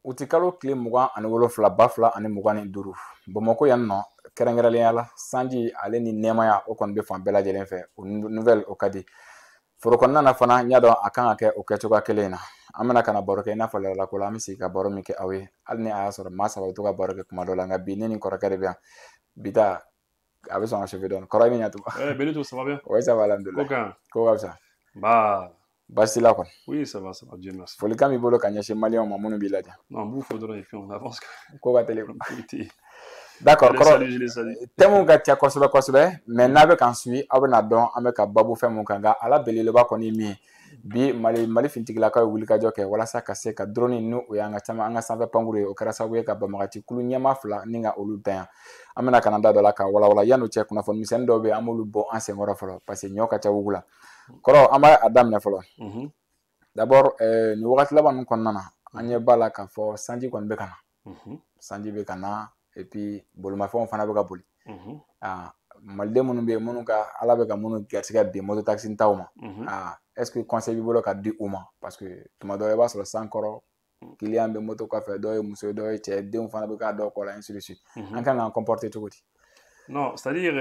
u ti kalo tile 27 ba 2 ani 25 Bamakɔ yan nɔ kɛrɛnkɛrɛnnenya la sanji ale ni nɛɛmaya o kɔni bɛ fan bɛɛ lajɛlen fɛ o nouvelle o ka di foro kɔnɔna na fana n y'a dɔn a kan ka kɛ o kɛcogoya kelen in na an bɛna ka na baro kɛ i n'a fɔ ladalako la an bɛ sigi ka baro min kɛ aw ye hali ni a y'a sɔrɔ maa saba bɛ to ka baro kɛ kuma dɔ la nka bi ne ni kɔrɔkɛ de bɛ yan bi ta a bɛ sɔn ka chauffer dɔɔni kɔrɔ i bɛ ɲɛ tugun. Benito, ça va bien? Oui, ça va alhamdulillah. Ko ka fisa? Bah. Basi la kɔni. Oui, ça va, Dieu merci. Folikan b'i bolo ka ɲɛsin maliyɛnw ma minnu b'i lajɛ. Non, b'u fo dɔrɔn et puis on avance. Ko ka teli. D'accord, kɔrɔ thème ka ca kosɛbɛ kosɛbɛ mais n'a bɛ k'an suit aw bɛna dɔn an bɛ ka babu fɛn mun kan nka ala belebeleba kɔni ye min ye bi Mali fintigilakaw ye wulikajɔ kɛ walasa ka se ka drone n'o ye an ka caman an ka sanfɛ pankuru ye o kɛra sababu ye ka banbagati kulu ɲɛma 2 ni ka olu dan yan an bɛna ka na da dɔ la ka walawala yan'o cɛ kunnafoni misɛnnin dɔw bɛ an b'olu bɔ an senkɔrɔ fɔlɔ parce que ɲɔ ka ca wugu la kɔrɔ an b'a daminɛ fɔlɔ d'abord nin wagati laban ninnu kɔnɔna na an ɲɛ b'a la k'a fɔ sanji kɔni bɛ ka na sanji bɛ ka na et puis bolimafɛnw fana bɛ ka boli maliden minnu bɛ yen minnu ka ala bɛ ka minnu garisigɛ bin moto taxi taw ma est-ce que conseil b'i bolo ka di u ma parce que tuma dɔ i b'a sɔrɔ san kɔrɔ client bɛ moto kɔfɛ dɔw ye muso dɔw ye cɛ denw fana bɛ k'a dɔw kɔ la ainsi de suite an kan k'an comporter cogo di? Non, c'est-à-dire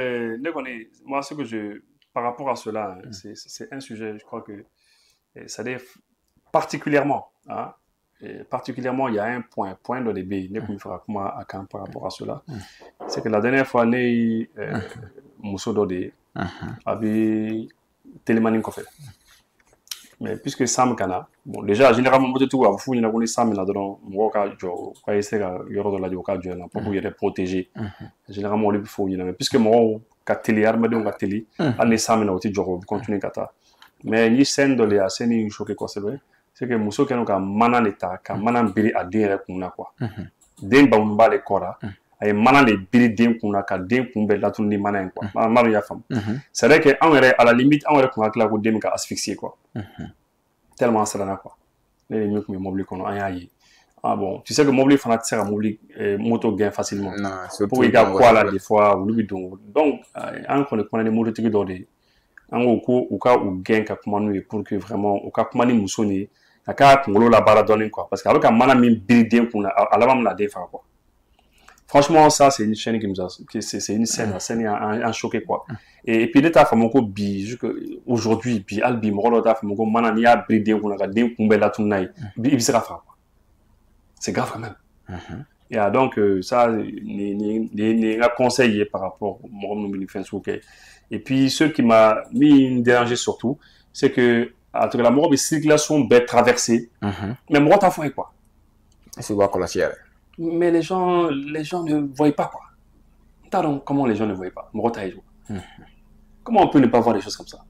moi ce que je par rapport à cela c'est un sujet je crois que c'est-à-dire particulièrement particulièrement il y a un point dans les billes ne kun fera kuma akan par rapport à cela c'est que la dernière fois ne muso dɔ de a bɛ télémani kɔfɛ mais puisque Sam kana bon déjà généralement moto tigiw a bɛ f'u ɲɛna ko ni Sam na dɔrɔn mɔgɔw ka jɔ ka essayer ka yɔrɔ dɔ lajɛ u ka jɔ yen pour k'u yɛrɛ protéger généralement olu bɛ f'u ɲɛna mais puisque mɔgɔw ka teli hadamadenw ka teli hali ni Sam na u tɛ jɔ u bɛ continuer ka taa mais ni scène dɔ le a scène in choqué kosɛbɛ c'est que muso kɛlen ka mana de ta ka mana biri a den yɛrɛ kun na quoi den bamunen b'ale kɔ la a ye mana de biri den kun na ka den kun bɛɛ latunu ni mana in quoi maa dɔn y'a faamu c'est vrai que anw yɛrɛ à la limite anw yɛrɛ kun hakili ko den bɛ ka asphyxier quoi tellement an siranna quoi ne ni min kun bɛ mobili kɔnɔ an y'a ye bon tu sais que mobili fana tɛ se ka mobili moto gɛn facilement pour i ka ko a la des fois olu bɛ don donc an kɔni kumana ni mototigi dɔ de ye an ko u ka u gɛn ka kuma n'u ye pour que vraiment u ka kuma ni muso ni ye a ka kunkolo la baara dɔɔni quoi parce que a bɛ ka mana min biri den kun na a laban bɛna den faga quoi franchement ça c'est une chaîne qui nous a c'est une scène la scène a choqué quoi et puis ne t'a faamu ko bi aujourd'hui bi hali bi mɔgɔ dɔ t'a faamu ko mana n'i y'a biri den kun na ka den kun bɛɛ latunu n'a ye i bɛ se ka faga quoi c'est grave quand même et donc ça ni un conseil par rapport mɔgɔ minnu bɛ nin fɛn sugu kɛ et puis ce qui m'a mis dérangé surtout c'est que a tugula mɔgɔ bɛ circulation bɛɛ traverser mais mɔgɔ t'a fɔ quoi c'est quoi kɔlɔsi yɛrɛ mais les gens ne voient pas quoi t'a dɔn comment les gens ne voient pas mɔgɔ t'a ye comment on peut ne pas voir des choses comme ça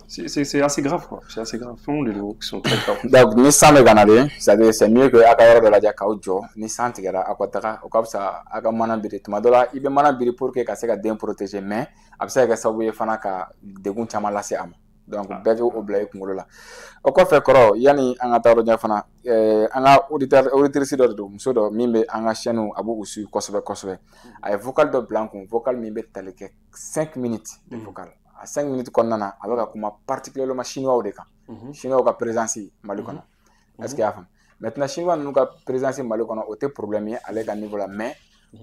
c'est assez grave quoi c'est assez grave fɛnw de don qui sont très graves donc ni san bɛ ka na de c'est mieux que a ka yɔrɔ dɔ lajɛ k'aw jɔ ni san tigɛra a ka taga o ka fisa a ka mana biri tuma dɔ la i bɛ mana biri pour que ka se ka den protéger mais a bɛ se ka kɛ sababu ye fana ka degun caman lase a ma donc bɛɛ k'o bila i kunkolo la o kɔfɛ kɔrɔ yanni an ka taa yɔrɔ jan fana an ka auditrice dɔ de don muso dɔ min bɛ an ka chaîne a b'u suit kosɛbɛ kosɛbɛ a ye vocal dɔ bila n kun vocal min bɛ tali kɛ 5 minutes de vocal a 5 minutes kɔnɔna na a bɛ ka kuma particulièrement chinois de kan chinois ka présence Mali kɔnɔ est-ce que y'a faamu maintenant chinois ninnu ka présence Mali kɔnɔ o tɛ problème ye ale ka niveau la mais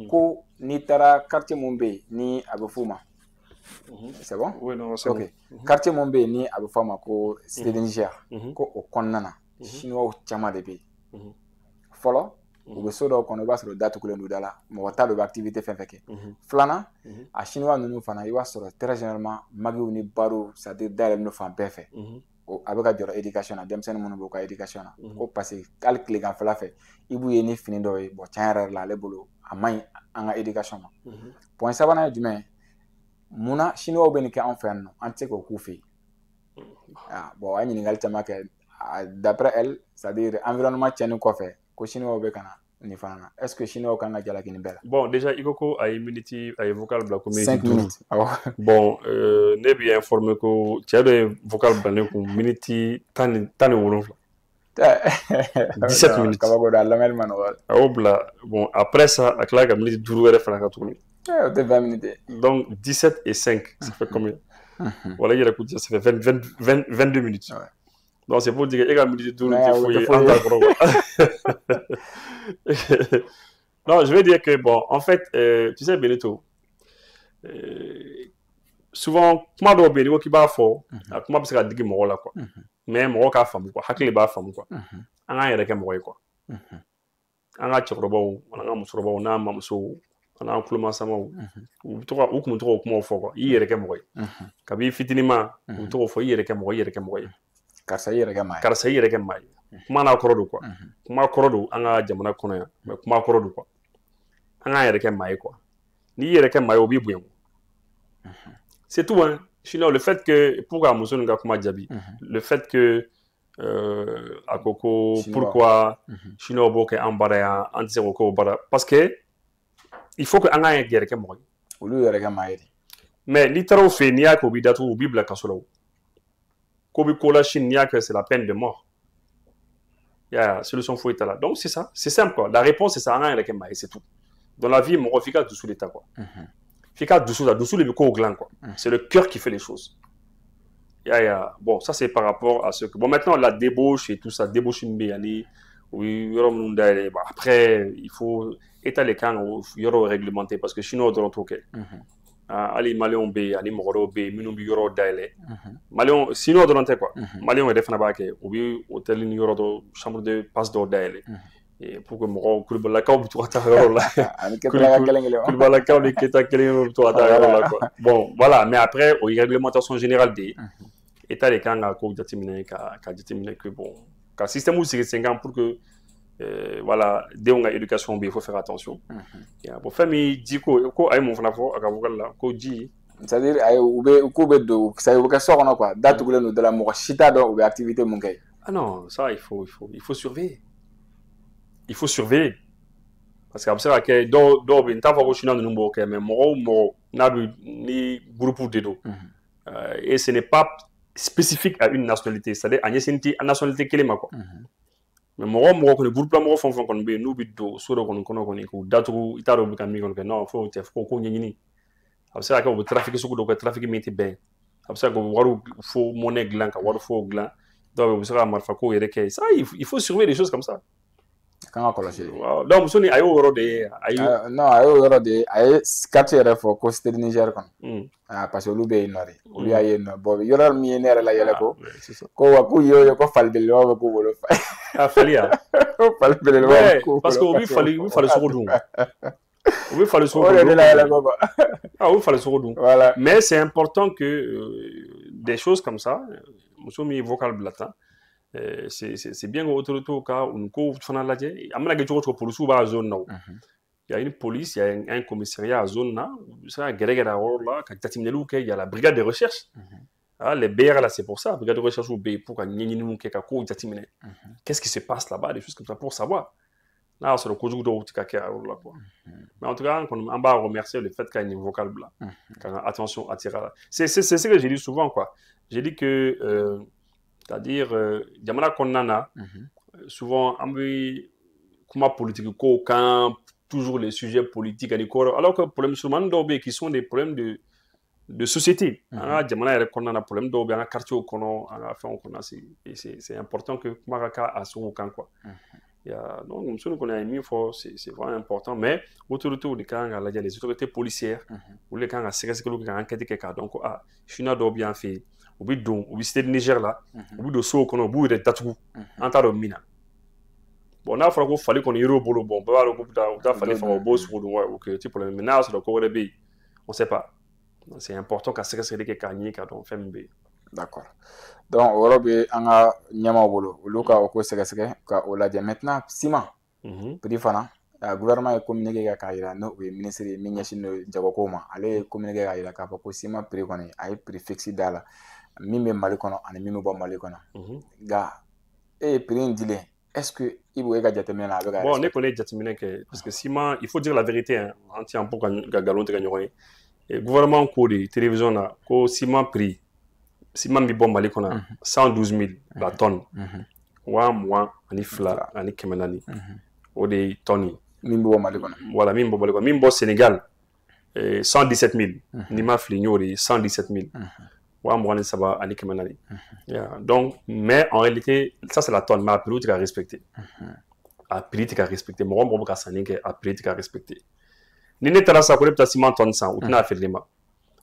ko n'i taara quartier mun bɛ yen ni a bɛ f'o ma c'est bon? Oui, non, c'est ok quartier mun bɛ yen ni a bɛ fɔ a ma ko Cité de Niger ko o kɔnɔna na chinois caman de bɛ yen fɔlɔ u bɛ so dɔw kɔnɔ i b'a sɔrɔ datugulen don da la mɔgɔ t'a dɔn u bɛ activité fɛn fɛn kɛ filanan a chinois ninnu fana i b'a sɔrɔ très généralement magiw ni barow c'est-à-dire dayɛlɛlen don fan bɛɛ fɛ a bɛ ka jɔrɔ éducation na denmisɛnnin minnu b'u ka éducation na ko parce que hali tileganfɛla fɛ i b'u ye ni fini dɔw ye bon tiɲɛ yɛrɛ la ale bolo a man ɲi an ka éducation ma point sabanan ye jumɛn ye munna chinois bɛ nin kɛ anw fɛ yan nɔ an tɛ se k'o k'u fɛ yen bon an ye ɲininkali caman kɛ d'après elle c'est-à-dire environnement tiɲɛni kɔfɛ ko chinois bɛ ka na nin fana na est-ce que chinois kan ka jalaki nin bɛɛ la bon déjà i ko a ye minute a ye vocal bila ko minute 5 minutes bon ne b'i informer ko cɛ dɔ ye vocal bila ne kun minute 17 minutes kabako don a lamɛnni ma nɔgɔ a y'o bila bon après ça a tila ka minute 5 wɛrɛ fana ka tuguni o tɛ 20 minutes donc 17 et 5 ça fait combien voilà il y a ça fait 22 minutes Non, c'est pour dire que les militaires tout Non, je veux dire que bon, en fait, tu sais Benito, souvent comment do be ni ko ba fo, comment parce que digi mo la quoi. Mais mo ka famu quoi, hakili ba famu quoi. An ga yere ke mo quoi. An ga chokrobo, an ga musrobo na mamso, an ga kuluma sama u to ka u kuma to kuma fo quoi. I yere ke mo kabi fitinima u to fo yere ke mo karsa yere ke mai karsa yere ke mai kuma na korodo quoi kuma korodo an ga jamana kono ya mais kuma korodo quoi an ga yere ke mai quoi ni yere ke mai obi buyen c'est tout hein sinon le fait que pourquoi muso nga kuma jabi le fait que akoko pourquoi sinon bo ke ambara ya anse ko bara parce que il faut que an ga yere ke mo olu yere ke mai mais littéralement fait niya ko bi datu bi bla kasolo Kobi Kola Chine, que c'est la peine de mort. Il y a solution fouille là. Donc c'est ça, c'est simple quoi. La réponse c'est ça, rien avec un c'est tout. Dans la vie, mon efficace dessous l'état quoi. Efficace dessous les bicos au gland quoi. C'est le cœur qui fait les choses. Bon, ça c'est par rapport à ce que. Bon, maintenant la débauche et tout ça, débauche une béani. Oui, après il faut étaler quand il y aura réglementé parce que sinon dans l'autre ok. Ali Malion B, Ali Moro B, Minumbi Yoro Daile. Malion, sinon de quoi. Malion est défendu ou bien hôtel New York, chambre de passe d'or Daile. Et pour que Moro, Kulbalaka, ou tout à l'heure. Bon, voilà, mais après, aux réglementations générales des États les camps à cause déterminé que bon, car système où c'est 5 ans pour que voilà, dès qu'on a éducation, il faut faire attention. Pour faire mes dit quoi, aïe mon frère, là, quoi dit. C'est-à-dire, aïe ou be do, ça y est, vous sort quoi. Date où nous de la mort chita ou activité mon gars. Ah non, ça il faut surveiller. Il faut surveiller. Parce que ça que do ben ta va china de nous mais moro na ni groupe de do. Et ce n'est pas spécifique à une nationalité, c'est-à-dire à une nationalité quelle est quoi. Mais moi ko groupe la mo fon kon be no biddo so do kon ko datu itaro bi kan mi kon non faut ko nyini absa ka o trafic so ko trafic meti ben absa ko waru faut monnaie glan ka waru faut glan donc ça va marfa ko yere ke ça il faut surveiller des choses comme ça quand on colosse donc muso ni ayo woro de ayo non ayo woro de ayo quartier fo ko c'était Niger kon parce que lu be nori lu ayo no bo yoro mi nere la yele ko wa ku yo ko falbil yo ko bolo fa Falia. Parce qu'il fallait se redouer. Il fallait se redouer. Voilà. Mais c'est important que des choses comme ça, monsieur mi vocal blatant, c'est bien autour de cas où nous couvre fana la il y a une police, il y a un commissariat à zone là, ça il y a la brigade de recherche. Les BR là c'est pour ça, brigade de recherche ou B pour qu'est-ce qui se passe là-bas, des choses comme ça pour savoir. Là c'est le coup de là quoi. Mais en tout cas on va remercier le fait qu'il y ait une vocale blanc. Attention attirer. C'est ce que j'ai dit souvent quoi. J'ai dit que c'est-à-dire Yamana Konana souvent comment politique quand toujours les sujets politiques alors que problème souvent qui sont des problèmes de société. Jamana yɛrɛ kɔnɔna na problème dɔw bɛ an ka quartier kɔnɔ an ka fɛnw kɔnɔ c'est important que kuma ka k'a sugu kan quoi. Donc muso ni kɔni a ye min fɔ c'est vraiment important mais autorités de kan ka lajɛ les autorités policières olu de kan ka sɛgɛsɛgɛliw kɛ ka enquête kɛ k'a dɔn ko chinois dɔw bɛ yan fɛ yen u bɛ don u bɛ cité de Niger la u bɛ don sow kɔnɔ u b'u yɛrɛ datugu an t'a dɔn min na. Bon n'a fɔra ko fali kɔni yer'o bolo bon bɛɛ b'a dɔn k'u bɛ taa fali faga u b'o sugu dun ok ti problème mais n'a y'a sɔrɔ ko wɛrɛ bɛ yen on sait pas. C'est important qu'à ce que c'est que Kanye quand on fait mbé. D'accord. Donc Europe anga nyama bolo uluka oko sega ka oladia maintenant ciment. Petit fana gouvernement est communiqué ka ira no we ministre minyashino jagokoma ale communiqué ka ira ka ko ciment prix koni ay prix fixe dala mimbe mali kono ani mimbe bo mali kono. Ga et prix indilé est-ce que il faut jatemena avec bon on connaît jatemena que parce que ciment il faut dire la vérité hein anti en pour galon te gagner. Le gouvernement ko de télévision là ko ciment prix ciment bi bon mali kona 112 000 la tonne wa mois ani fla ani kemenani o de tonne mimbo mali kona voilà mimbo mali kona mimbo Sénégal 117 000 ni ma fli nyori 117 000 Donc, mais en réalité, ça c'est la tonne, mais à prix tu as respecté. À prix tu as respecté. Moi, je suis à prix tu as respecté. Ni ne tara sa ko ne bɛ taa ciment tonne san u tɛna feere ma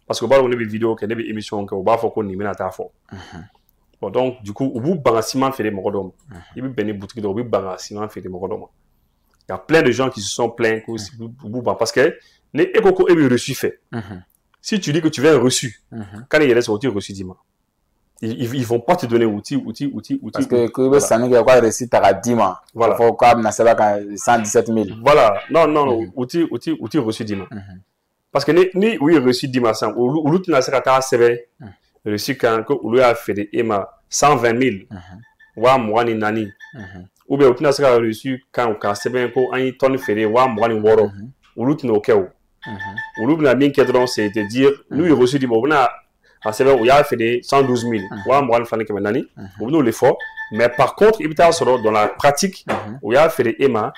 parce que o b'a dɔn ne bɛ vidéo kɛ ne bɛ émission kɛ u b'a fɔ ko nin bɛna taa fɔ bon donc du coup u b'u ban ka ciment feere mɔgɔ dɔw ma i bɛ bɛn ni boutique dɔ u bɛ ban ka ciment feere mɔgɔ dɔw ma il y a plein de gens qui se sont plaints que u b'u ban parce que ni e ko ko e bɛ reçu fɛ si tu dis que tu veux un reçu quand il y a des sorties reçu dis-moi ils vont pas te donner outil. Parce que voilà. Ça n'est pas réussi à 10 mois. Voilà. Faut qu'on ait 117 000. Voilà. Non. Outil reçu 10 mois. Parce que ni oui reçu 10 mois, ou l'outil n'a pas été reçu quand on lui a fait des EMA 120 000. Ou moi ni nani. Ou bien l'outil n'a pas reçu quand on s'est bien qu'on a une tonne ferrée ou moi ni woro. Ou l'outil n'a aucun. Ou l'outil n'a bien qu'à c'est de dire nous il reçu 10 mois. C'est vrai, il y a fait des 112 000. Nous l'effort. Mais par contre, il y a dans la pratique, il y a fait des EMA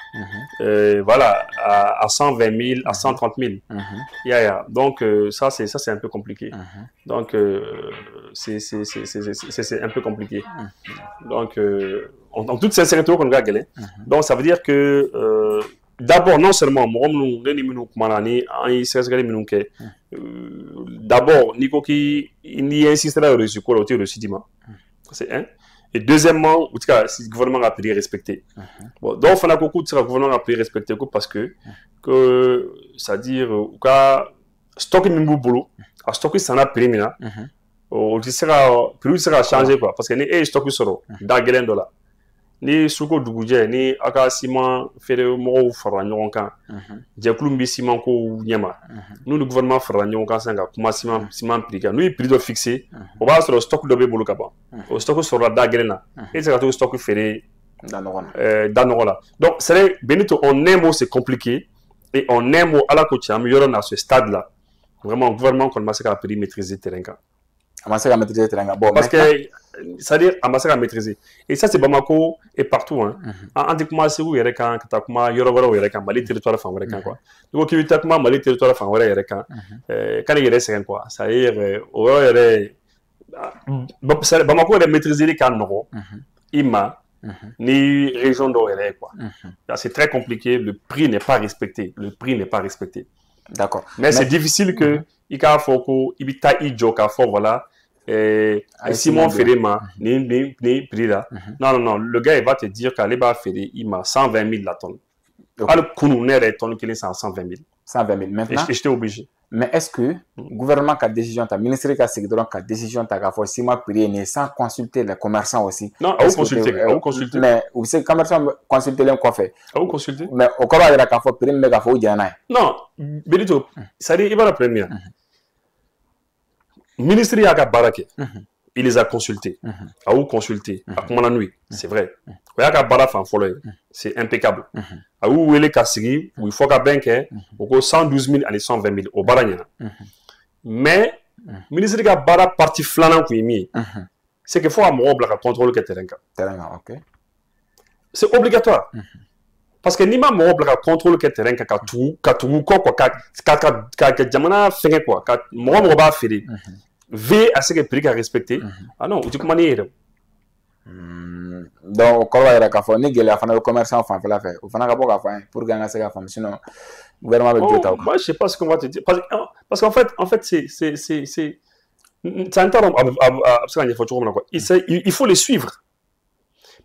voilà, à 120 000, à 130 000. Donc, ça, c'est un peu compliqué. Donc, c'est un peu compliqué. Donc, en toute sincérité, on va gagner. Donc, ça veut dire que d'abord, non seulement, d'abord, Nico qui insistera au reçu, quoi, au reçu dimanche. C'est un. Et deuxièmement, en tout cas, si le gouvernement a pris respecté. Bon, donc, il y a beaucoup de gouvernement a pris respecté parce que c'est-à-dire, stocker une boulot, à stocker ça n'a pris maintenant, il sera changé quoi, parce que les stocker sur d'agrément dollar. Ni suko dugujɛ ni a ka ciment feere mɔgɔw farala ɲɔgɔn kan jɛkulu min bɛ ciment ko ɲɛma n'u ni gouvernement farala ɲɔgɔn kan sisan ka kuma ciment prix kan n'u ye prix dɔ fixé o b'a sɔrɔ stock dɔ bɛ bolo ka ban o stock sɔrɔla da gɛlɛn na e tɛ se ka to stock feere da nɔgɔ la donc c'est vrai Benito en un mot c'est compliqué et en un mot ala ko cɛ an bɛ yɔrɔ min à ce stade là vraiment gouvernement kɔni ma se ka prix maîtriser terrain kan. Bon, parce que c'est-à-dire à à maîtriser et ça c'est Bamako et partout hein en dit c'est où il y a quand tu as yoro yere kan Mali territoire fan wɛrɛ kan quoi donc qui veut comment Mali territoire fan wɛrɛ yɛrɛ kan quand il y a c'est quoi ça y est au yɛrɛ Bamako est maîtriser kan nɔgɔ ima ni région dɔw yɛrɛ quoi c'est très compliqué le prix n'est pas respecté d'accord mais c'est difficile que il k'a fɔ ko i bɛ taa i jɔ k'a fɔ voilà Simon Ferema, ni prix là. Non, le gars il va te dire qu'elle va faire il m'a 120 000 la tonne. Alors qu'on est tonne qui est 120 000. 120 000 maintenant. Et j'étais obligé. Mais est-ce que le gouvernement a décision, le ministère a décision, tu as fait Simon prix sans consulter les commerçants aussi? Non, à vous consulter. Mais vous savez, les commerçants consulter les coiffeurs. À vous consulter. Mais au cas où il y a un prix, mais il y a un non, Benito, ça dit il va la première. Le ministre y a barake, il les a consultés. A où consulter, à comment la nuit, c'est vrai. Il y a barake en follow, c'est impeccable. A où il est cassé, où il faut qu'à banque, au 112 000 et 120 000 au baranyana. Mais le ministre y a barake parti flanant qui est mis. C'est qu'il faut un mot pour contrôler le terrain. C'est obligatoire. Parce que ni ma mɔgɔ bila ka contrôle kɛ terrain kan ka tugu kɔ quoi ka jamana fɛngɛ quoi ka mɔgɔ b'a feere v a se ka prix ka respecter ah non o tɛ kuma ne ye dɛ. Donc o kɔrɔ yɛrɛ k'a fɔ ni gɛlɛya fana bɛ commerçant fanfɛla fɛ o fana ka bɔ k'a fɔ an ye pour que an ka se ka faamu sinon gouvernement bɛ jo ta o kan. Moi je sais pas ce qu'on va te dire parce qu'en fait c'est ça n t'a dɔn a bɛ se ka ɲɛfɔ cogo min na quoi il faut les suivre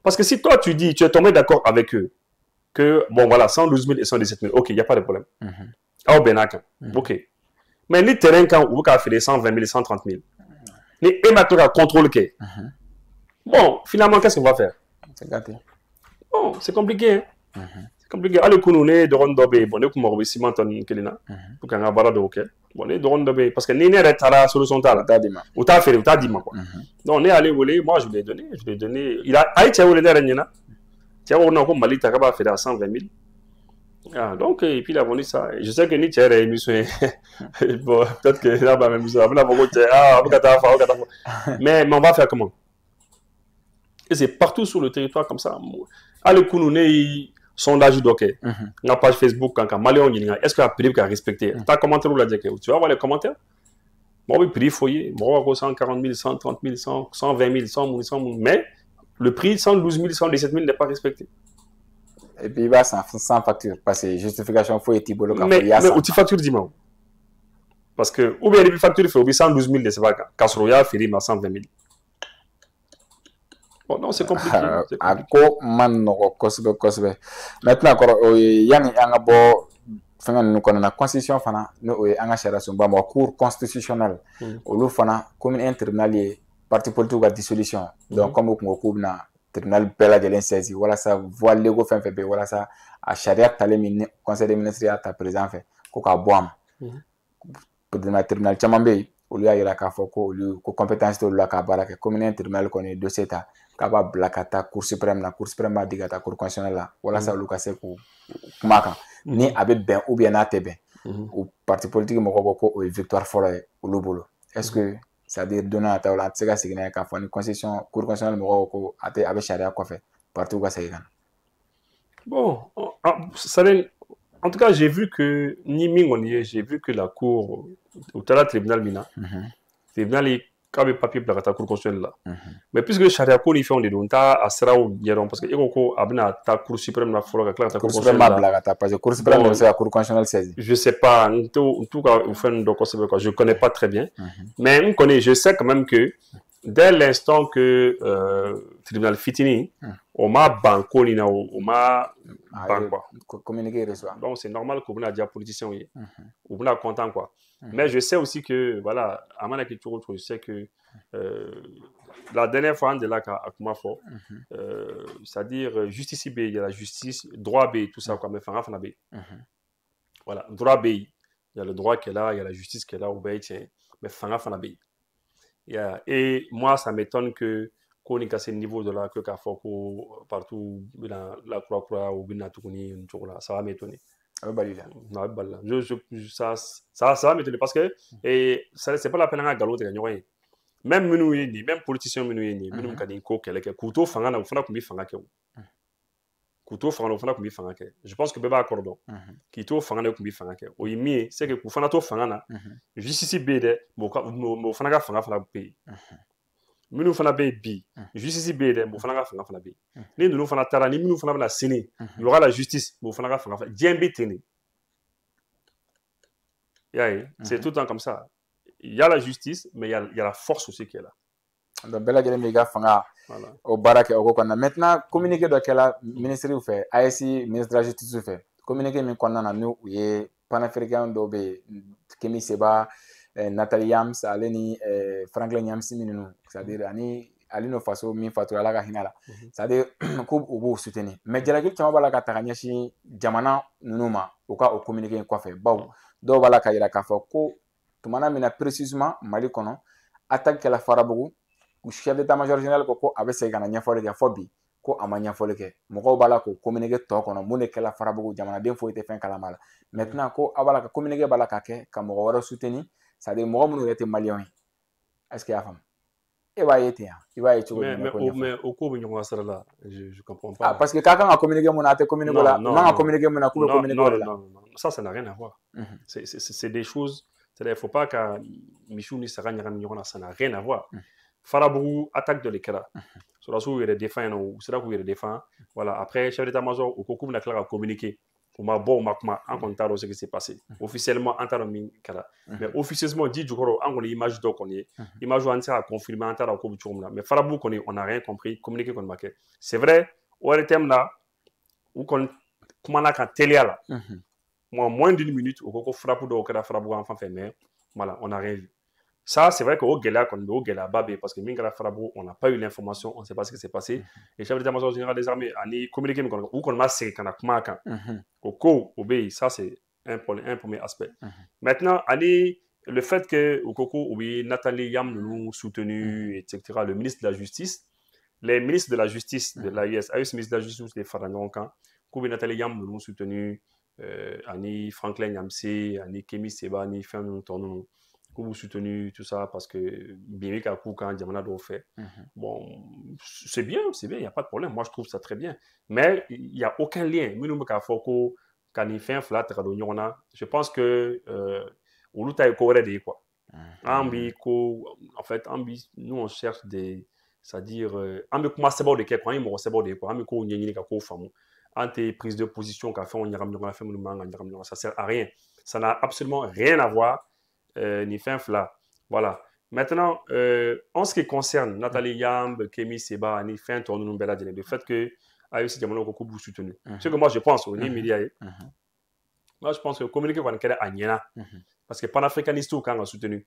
parce que si toi tu dis tu es tombé d'accord avec eux que, bon, voilà, 112 000 et 117 000, ok, il n'y a pas de problème. Ah, Benakan, ok. Mais les terrains, quand vous avez fait 120 000 et 130 000, les émetteurs contrôlent que. Bon, finalement, qu'est-ce qu'on va faire? Bon, c'est compliqué. C'est compliqué. Allez, nous, on est de Rondobé, bon, on est ciment en Kelina, pour qu'on ait un barrage de ok. Bon, on est de Rondobé, parce que nous, on est à la solution, ou t'as fait, ou t'as dit, quoi. Donc, on est allé, moi, je lui ai donné, il a été où les derniers, on a Mali Takaba fait à 120 000. Ah, donc, et puis il a vendu ça. Je sais que ni tiers est émission. Bon, peut-être que là, même ça. Mais on va faire comment? Et c'est partout sur le territoire comme ça. Allez, Kounoune, sondage d'ok. La page Facebook, quand Mali on dit, est-ce que la prix a respecté? T'as commenté ou la dit? Tu vas voir les commentaires? Moi, oui, prix foyer, moi, 140 000, 130 000, 120 000, 100 000, mais le prix 112 000, 117 000 n'est pas respecté. Et puis, il va sans facture, parce que justification, il faut être bolo, mais où tu factures, dis-moi. Parce que, ou bien, les factures, il faut 112 000, c'est pas quand Kasroya, fait 120 000. Bon, non, c'est compliqué. Maintenant, yani anga bo fanga nu kono na constitution fana no anga shara sumba mo cour constitutionnel olu fana comme un tribunal parti politique ga dissolution donc comme ko ko na tribunal bela jelen saisi wala sa voie légaux fin fait wala sa a sharia tale min conseil des ministres ya ta président fait ko ka boam pour le tribunal chamambe olu ya yira ka fo ko olu ko compétence to la ka baraka comme un tribunal koné dossier ta kaba blakata cour suprême ba digata cour constitutionnelle la wala sa olu ka se ko kumaka ni abe ben ou bien ate ben ou parti politique moko ko o victoire fora olu bolo est-ce que ça dire donner ata wala tsega signa ka foni constitution cour constitutionnelle moko ko ate abe charia ko fait parti ou ka segana bon en tout cas j'ai vu que ni mingoni j'ai vu que la cour au tribunal mina tribunal kabe papier pour la cour constitutionnelle là mais puisque charia ko ni fait on est ta asra ou yeron parce que eko abna ta cour suprême la fora la cour constitutionnelle là parce que cour suprême c'est la cour constitutionnelle saisie je sais pas en tout cas au fin de quoi je connais pas très bien mais on connaît je sais quand même que dès l'instant que tribunal fitini on m'a banco ni na on m'a banco communiquer reçoit donc c'est normal qu'on a déjà politicien on est content quoi mais je sais aussi que voilà à mon avis je sais que la dernière fois de là à comment fort c'est-à-dire justice B il y a la justice droit B tout ça quoi mais fanga B voilà droit B il y a le droit qui est là il y a la justice qui est là au B mais fanga B et moi ça m'étonne que qu'on ait à ce niveau de là que partout dans la croix ou bien ça va m'étonner ça va m'étonner parce que c'est pas la peine à galop de gagner même même politiciens même quand quelqu'un couteau fanga na fana kumbi fanga ke couteau fanga fana kumbi fanga ke je pense que beba accordo couteau fanga na kumbi fanga ke o yimi c'est que fana to fanga na justice bede mo fana ga fanga pe minu fana be bi justice bede mo fana ga fanga be ni nous fana tara ni minu fana na sini il y aura la justice mo fana ga fanga djembe tene c'est tout le temps comme ça il y a la justice mais il y a la force aussi qui est là donc bela jere mi ga fanga au barake o ko na maintenant communiquer do kala ministère ou fait ASC ministre de la justice ou fait communiquer mi konna na nous ye panafricain do be Kemi Seba Nathalie Yams aleni Franklin Yams minunu c'est-à-dire ani alino faso min fatura la ka hinala c'est-à-dire ko o bo soutenir mais jalaki tama bala ka taganya shi jamana nunuma o ka o communiquer ko fait baw do bala ka yira ka fa ko tumana mina précisément Mali kono attaque la farabugu ou chef d'état-major général ko abe se kana nyafole ja fobi ko amanya fole ke moko bala ko communiquer to kono mun ke la farabugu jamana den fo ite fen kala mala maintenant ko abala ka communiquer bala ka ke ka mo wara soutenir c'est-à-dire moko mun était malien est-ce qu'il y a femme et va y mais au cours de là je comprends pas parce que quelqu'un a communiqué mon ate communiqué là non a communiqué mon a communiqué là non ça n'a rien à voir c'est des choses c'est-à-dire il faut pas que Michou ni Saranya ça n'a rien à voir Farabougou attaque de l'éclat. Sur la soupe, il y a des défenses, ou c'est là où il y a des défenses. Voilà, après, chef d'état-major, au cours de la classe a communiqué. On m'a bon, en comptant ce qui s'est passé. Officiellement, en tant que mais officieusement, dit du coup, on a l'image d'où on est. L'image où on a confirmé en tant que mais Farabougou, on n'a rien compris, communiqué qu'on marqué. C'est vrai, au thème là, où comment on a télé là. Moi, moins d'une minute, au cours de Farabougou, enfin fait, mais voilà, on n'a rien vu. Ça, c'est vrai qu'au Gela, parce que Mingala Farabou, on n'a pas eu l'information, on ne sait pas ce qui s'est passé. Et le chef d'état-major général des armées a communiqué, ou qu'on m'a serré, qu'on a communiqué. Au co, obéi, ça, c'est un premier aspect. Maintenant, le fait que, au Coco, oui, Nathalie Yam nous soutenu, etc., le ministre de la Justice, les ministres de la Justice de l'AIS, AIS, ministre de la Justice, les Farangonkan, Nathalie Yam nous soutenu, Ani Franklin Yamse, Ani Kemi Seba, Ani Fermi Tournou. Vous soutenu tout ça parce que bien qu'à coup quand Diamana doit faire bon c'est bien il n'y a pas de problème moi je trouve ça très bien mais il n'y a aucun lien quand il fait un flat je pense que au luta quoi En fait, nous, on cherche des... C'est-à-dire, ambi kuma sebo de quelque, on sebo de quoi, ambi ko nyeni ka ko famu, ante prise de position qu'a fait on yram nyonga fait mon ça sert à rien. Ça n'a absolument rien à voir ni fin fla. Voilà. Maintenant, en ce qui concerne Nathalie Yamb, Kémy Seba, ni fin tourne bella de le fait que AUC Diamano Koko vous soutenu. Ce que moi je pense au média, moi je pense que communiquer avec un Agnena, parce que panafricaniste ou quand a soutenu.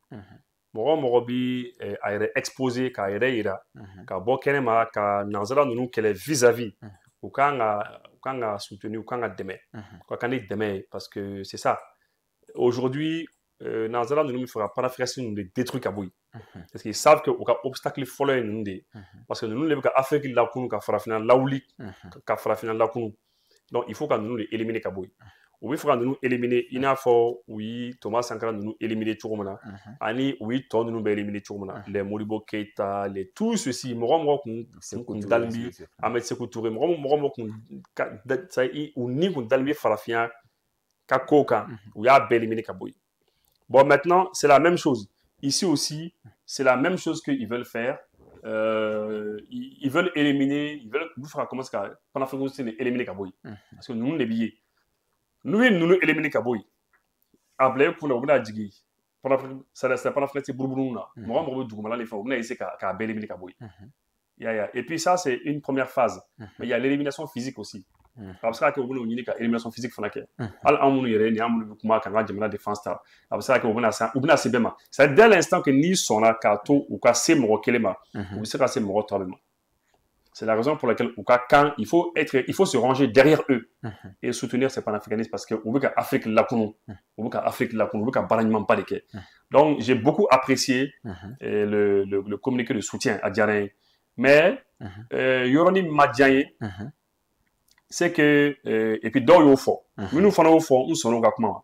Mɔgɔ bi a yɛrɛ exposé k'a yɛrɛ yira ka bɔ kɛnɛma ka nanzara ninnu kɛlɛ vis-à-vis u kan ka soutenir u kan ka dɛmɛ ka kan ni dɛmɛ ye parce que c'est ça aujourd'hui nanzara ninnu bɛ fɛ ka panafricanisme ninnu de détruire ka bɔ yen parce qu'ils savent que u ka obstacle fɔlɔ ye ninnu de ye parce que ninnu de bɛ ka Afrique lakunu ka farafinna lawuli ka farafinna lakunu donc il faut ka ninnu de éliminer ka bɔ yen u bɛ fɛ ka ninnu éliminer i n'a fɔ u ye Thomas Sankara ninnu éliminer cogo min na ani u ye tɔ ninnu bɛ éliminer cogo min na les Modibo Keita les tout ceci mɔgɔ kun dalen bi Ahmed Sékou Touré mɔgɔ kun u ni kun dalen bi farafinya ka ko kan u y'a bɛɛ éliminer ka bɔ yen bon maintenant c'est la même chose ici aussi c'est la même chose qu'ils veulent faire ils veulent éliminer ils veulent faire comment ça panafricanisme éliminer ka bɔ yen parce que ninnu de bi ye nous éliminer Kaboy. Après, pour le moment, ça reste pas la fête, c'est Bourbouna. Moi, je vais vous les faire. On a essayé qu'à éliminer Kaboy. Et puis, ça, c'est une première phase. Mais il y a l'élimination physique aussi. Parce que vous avez l'élimination physique. C'est dès l'instant que nous sommes là, c'est la raison pour laquelle quand il faut se ranger derrière eux et soutenir ces panafricanistes parce que Afrique lakunou, Afrique lakunou, baragnement pas de quai. Donc j'ai beaucoup apprécié le communiqué de soutien à Diarra, mais Yoroni Madjaye, c'est que et puis dans le fond, nous faisons au fond, nous sommes comment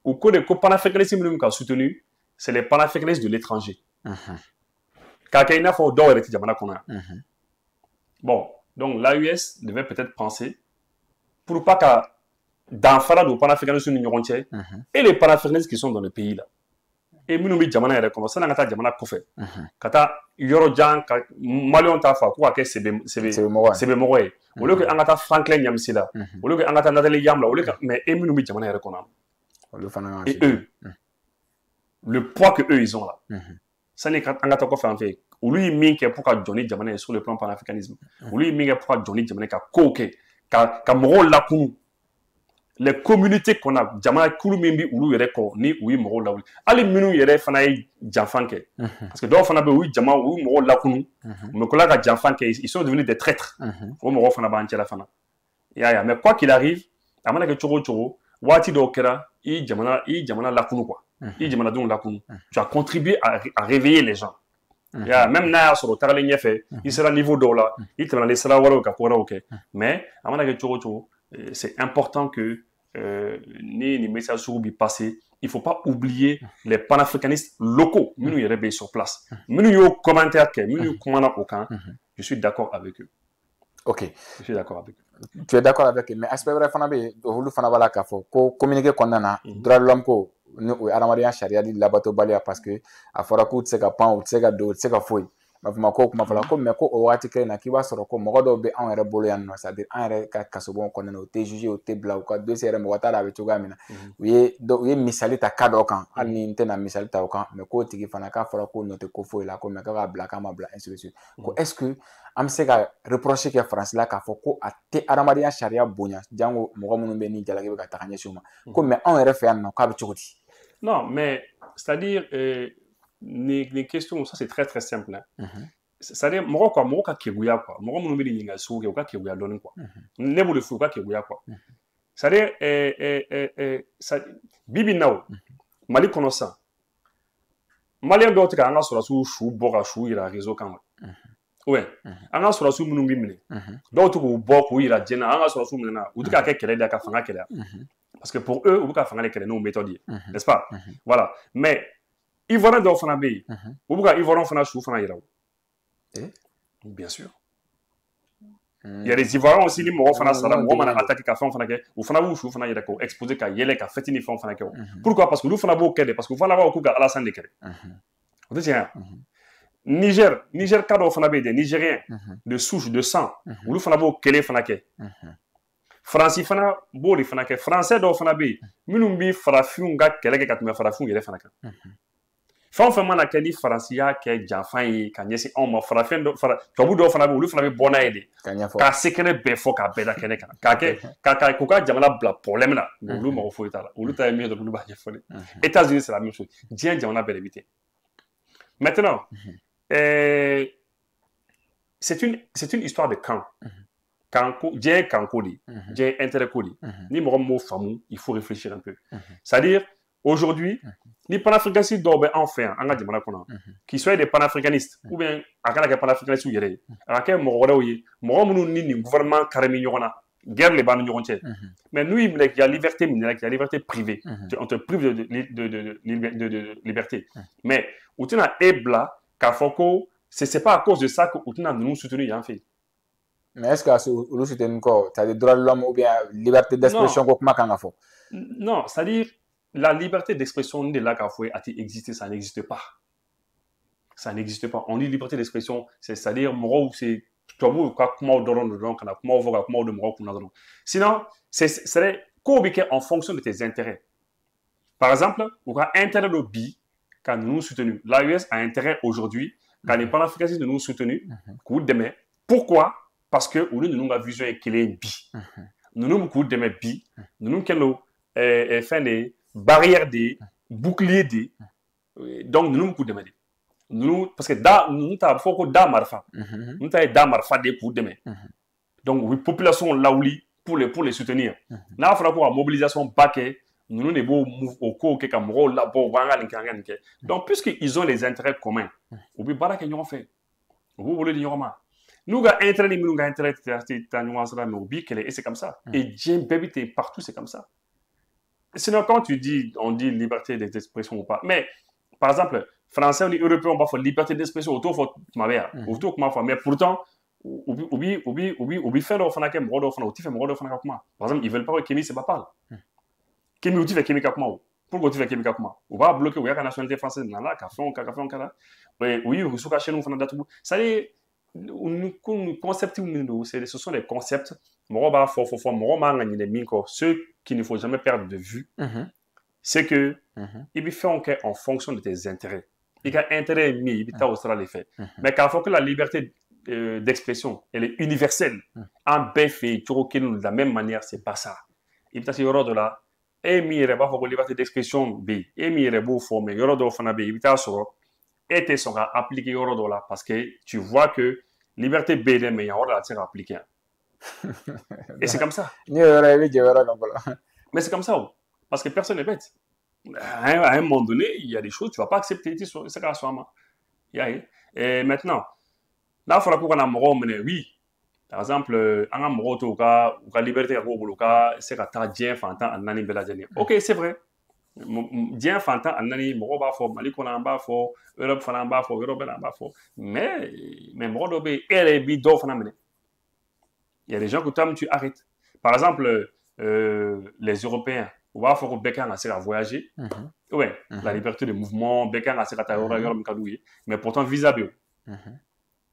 au cours des panafricanistes nous avons soutenu, c'est les panafricanistes de l'étranger. Quand il y a fort d'or et de Diamana qu'on a. Bon, donc l'AUS devait peut-être penser pour pas qu'à dans Farad ou panafricanisme et les panafricanistes qui sont dans le pays là. Et nous nous jamana yɛrɛ kɔnɔ sanni an ka taa jamana kɔfɛ ka taa yɔrɔ jan ka maliyɛnw t'a fɔ ko ka kɛ sɛbɛmɔgɔ ye au lieu que an ka taa Franklin Nyamisi la au lieu que an ka taa Nathalie Yamb la au lieu que mais et minnu bɛ jamana yɛrɛ kɔnɔ et eux le poids que eux ils ont là sanni an ka taa kɔfɛ an fɛ olu ye min kɛ pour ka jɔ ni jamana ye sur le plan panafricanisme olu ye min kɛ pour ka jɔ ni jamana ka kow kɛ ka mɔgɔw lakunu les communautés qu'on a jamana kulu min bi ulu yɛrɛ kɔ ni u ye mɔgɔw lawuli hali minnu yɛrɛ fana ye janfan kɛ parce que dɔw fana bɛ u ye mɔgɔw lakunu mais kola ka janfan kɛ ils sont devenus des traîtres o mɔgɔw fana b'an cɛla fana i y'a ye mais quoi qu'il arrive a mana kɛ cogo o cogo waati dɔw kɛra i ye jamana lakunu quoi i ye jamanadenw lakunu tu as contribué à réveiller les gens même n'a y'a sɔrɔ o tagalen ɲɛfɛ i sera niveau dɔw la i tɛmɛna ni sira wɛrɛw ka ko wɛrɛw kɛ mais a mana kɛ cogo o cogo c'est important que les messages sur bi passé, il ne faut pas oublier les panafricanistes locaux, nous y sur place. Nous y commentaire que nous commandons aucun. Je suis d'accord avec eux. Ok. Je suis d'accord avec eux. Tu es d'accord avec eux, mais aspect vrai fanabe, hulu fanabala kafo, ko communiquer kondana, droit de l'homme ko, nous aramadian sharia di labato balia parce que a fora ko tseka pan ou tseka do tseka foi. Mafuma ko kuma fala ko mais ko o wati kɛ na k'i b'a sɔrɔ ko mɔgɔ dɔw bɛ anw yɛrɛ bolo yan nɔ c'est à dire an yɛrɛ ka kasobon kɔnɔna na o tɛ juger o tɛ bila u ka dossier yɛrɛ mɔgɔ t'a la a bɛ cogoya min na u ye misali ta cas dɔ kan hali ni n tɛna misali ta o kan mais k'o tigi fana k'a fɔra ko nɔ tɛ ko foyi la ko mais k'a bila k'a ma bila ainsi de suite ko est ce que an bɛ se ka reprocher kɛ faransi la k'a fɔ ko a tɛ adamadenya sariya bonya jango mɔgɔ minnu bɛ ni jalaki bɛ ka taga ɲɛsin u ma ko mais anw yɛrɛ fɛ yan nɔ k'a bɛ cogo di. Non mais c'est à dire les questions ça c'est très très simple c'est-à-dire mɔgɔ ka keguya quoi mɔgɔ minnu bɛ nin ɲininkali sugu kɛ u ka keguya dɔɔni quoi ne b'o de fɔ u ka keguya quoi c'est-à-dire bi bi in na o Mali kɔnɔ sisan maliyɛn dɔw tɛ ka an ka sɔrɔdasiw su bɔ ka su yira réseau kan wa ouais an ka sɔrɔdasiw minnu bɛ minɛ dɔw tɛ k'u bɔ k'u yira diɲɛ na an ka sɔrɔdasiw minɛna u tɛ ka kɛ kɛlɛ de ye ka fanga kɛlɛ parce que pour eux u bɛ ka fanga de kɛlɛ n'o méthode ye n'est-ce pas voilà mais Ivoirien dɔw fana bɛ yen u bɛ ka Ivoirien fana su fana yira o. Bien sûr. Il y a des Ivoiriens aussi, les Moraux fana sara, Moraux mana attaqué ka fon fana ke, ou fana ou chou fana yedako, exposé ka yele ka fetini fon fana ke. Pourquoi? Parce que nous fana bo kede, parce que vous fana ba okuka Alassane de kede. Vous dites Niger kado fana be des Nigériens de souche de sang, ou nous fana bo kele fana ke. Français fana bo di fana ke, français do fana be, minum bi farafun ga kele ke katuma farafun yele fana ke. Fɛn o fɛn mana kɛ ni faransiya kɛ janfan ye ka ɲɛsin anw ma farafɛn dɔ tubabu dɔw fana bɛ olu fana bɛ bɔ n'a ye de k'a sekɛnɛ bɛɛ fɔ k'a bɛɛ da kɛnɛ kan k'a kɛ k'u ka jamana bila problème na olu mago foyi t'a la olu ta ye min ye dɔrɔn olu b'a ɲɛfɔ de États-Unis c'est la même chose diɲɛ jamana bɛɛ de bi ten maintenant c'est une histoire de camp kanko diɲɛ ye kanko de ye diɲɛ ye intérêt ko de ye ni mɔgɔ min m'o faamu il faut réfléchir un peu c'est-à-dire aujourd'hui, les panafricanistes doivent en faire un gars qui soient des panafricanistes ou bien à quel panafricanistes ou yéré, à quel morodoye, moromunu ni gouvernement carrément y'ona, guerre les bannes y'ontier. Mais nous il y a liberté, il y a liberté privée, on te prive de liberté. Mais où tu as ebla, kafoko, c'est pas à cause de ça que où tu as nous soutenu en fait. Mais est-ce que nous soutenons quoi? Tu as des droits de l'homme ou bien liberté d'expression comment qu'on fait? Non, c'est-à-dire la liberté d'expression de la Kafoué a existé, ça n'existe pas. Ça n'existe pas. On dit liberté d'expression, c'est-à-dire, c'est sinon, c'est en fonction de tes intérêts. Par exemple, on a intérêt de bi quand nous nous soutenons. L'AES a intérêt aujourd'hui, quand les panafricanistes nous soutenons, demain. Pourquoi? Parce que nous avons une vision qui est bi. Nous avons demain bi. Nous avons fait des barrières des boucliers des donc nous nous demander nous parce que nous t'as faut que da marfa nous t'as da marfa des pour demain donc oui population là où pour les soutenir là il faudra pour la mobilisation baquet nous ne beau au co que comme rôle là bon donc puisqu'ils ont les intérêts communs obi baraka nous fait vous voulez dire nous ga intérêt nous ga intérêt ta nuance là mais obi et c'est comme ça et Dieu baby partout c'est comme ça. Sinon, quand on dit liberté d'expression ou pas, mais par exemple, français ou européen, on va faire liberté d'expression autour de ma mère, autour de ma femme, mais pourtant, faire par exemple, ils veulent pas que Kémy se parle. Kémy, tu fais Kémy Kakma. Pourquoi tu fais Kémy Kakma? On va bloquer, il y a la nationalité française, oui, vous souka chez nous, ça est, ce sont des concepts, ceux qu'il ne faut jamais perdre de vue, c'est que il fait en fonction de tes intérêts. Il a intérêt mis, il a les faits. Mais quand il faut que la liberté d'expression, elle est universelle, en BFI, de la même manière, c'est pas ça. Il y a de là, et il y a la liberté d'expression B, et il y a la forme, il y a la B, il y a et tu seras appliqué là parce que tu vois que liberté B, mais il y a la appliquée. Et c'est comme ça. Mais c'est comme ça. Parce que personne n'est bête. À un moment donné, il y a des choses que tu ne vas pas accepter. Et maintenant, là, il faudra qu'on ait oui. Par exemple, on a la liberté c'est que tu as ok, c'est vrai. Dieu Fantan Anani Moroba for Malikon Amba for Europe Fanamba for Europe Amba for mais Morobe et les il y a des gens que tu arrêtes. Par exemple, les Européens, on va faire Bécan à voyager. Ouais, la liberté de mouvement, Bécan à mais pourtant vis-à-vis.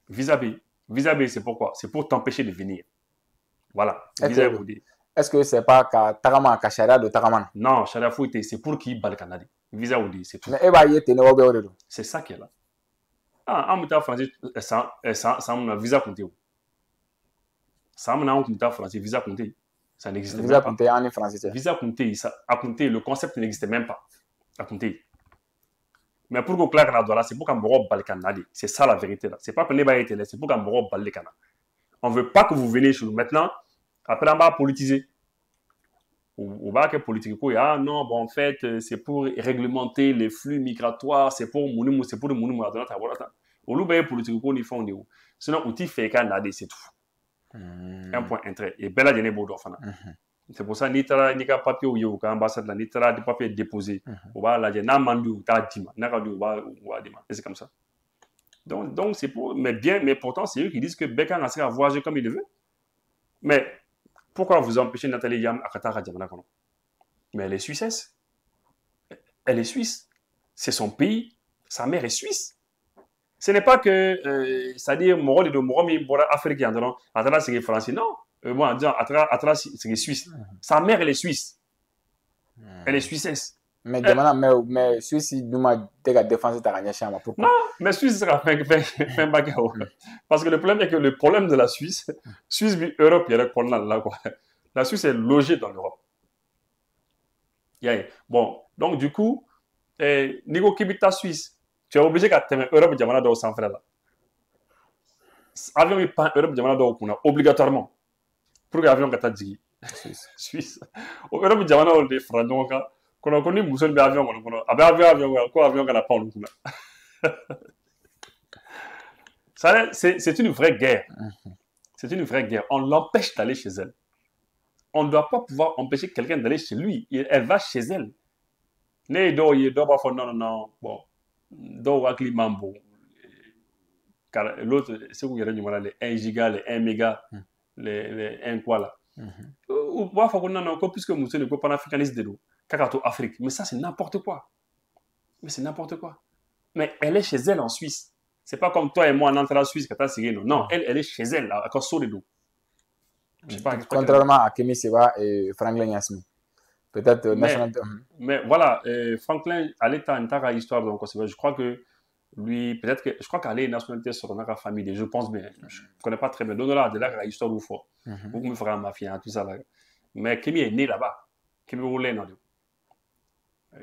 Vis-à-vis, c'est pourquoi? C'est pour t'empêcher de venir. Voilà. Vis-à-vis. Est-ce que c'est pas Tarama Kachara de Taraman? Non, Charia Fouité, c'est pour qui Balkanadi. Visa Oudi, c'est tout. Mais c'est ça qui est là. Ah, en mutant français, ça a visa compté. Ça a français, visa compté. Ça n'existe pas. Visa compté en français. Visa compté, ça a compté, le concept n'existait même pas. À compter. Mais pour que Clark là, c'est pour qu'on me Balkanadi. C'est ça la vérité là. C'est pas qu'on n'est pas été là, c'est pour qu'on me Balkana. On veut pas que vous veniez chez nous maintenant. Après, on va politiser. On va que politique. Ah non, bon, en fait, c'est pour réglementer les flux migratoires, c'est pour le mounimou. Au lieu de politique, on y fait sinon, on t'y fait qu'un AD, c'est tout. Un point intérêt. Et belle année, c'est pour ça, ni ka papier ou yo, ambassade là, ni des papiers déposés. On va la dire, n'a mandu, t'as dit, n'a pas dit, on va dire. Et c'est comme ça. Donc c'est pour, mais pourtant, c'est eux qui disent que Bécan a voyager comme il le veut. Mais pourquoi vous empêchez Nathalie Yam à Qatar à Djamana Kono? Mais elle est suissesse. Elle est suisse. C'est son pays. Sa mère est suisse. Ce n'est pas que, c'est-à-dire, Moro de Moro, mais Bora africain, non, Atala, c'est français. Non. Moi, en disant, Atala, c'est suisse. Sa mère, elle est suisse. Elle est suissesse. Mais mais Suisse, nous m'a défendu ta gagné chama. Pourquoi? Non, mais Suisse sera fin bagarre. Parce que le problème est que le problème de la Suisse, Suisse, Europe, il y a le problème là, quoi. La Suisse est logée dans l'Europe. Bon, donc du coup, Nigo Kibita Suisse, tu es obligé qu'à te mettre Europe Diamana dans sans frère là. Avion il pas Europe Diamana dans obligatoirement. Pour que avion kata digi Suisse. Europe Diamana on des francs donc qu'on a connu Mousson avion on avion quoi avion qu'on a pas on coup là. C'est une vraie guerre. C'est une vraie guerre. On l'empêche d'aller chez elle. On ne doit pas pouvoir empêcher quelqu'un d'aller chez lui. Elle va chez elle. Non. Bon. L'autre, c'est où il y a les 1 giga, les 1 méga, les 1 quoi là. Ou non, puisque Moussé ne peut pas africaniste de nous. Kakato Afrique. Mais ça, c'est n'importe quoi. Mais elle est chez elle en Suisse. C'est pas comme toi et moi en entrant en Suisse, non, elle est chez elle, à cause de nous. Contrairement à Kémy Seba et Franklin Yasmi. Peut-être mais voilà, Franklin, elle est en ta histoire, donc je crois que lui, peut-être que, je crois qu'elle est nationalité sur notre famille, je pense bien, je ne connais pas très bien, donc là, de là, la histoire où il faut, vous me ferez ma fille, tout ça là. Mais Kémy est né là-bas, Kémy Roulé, non.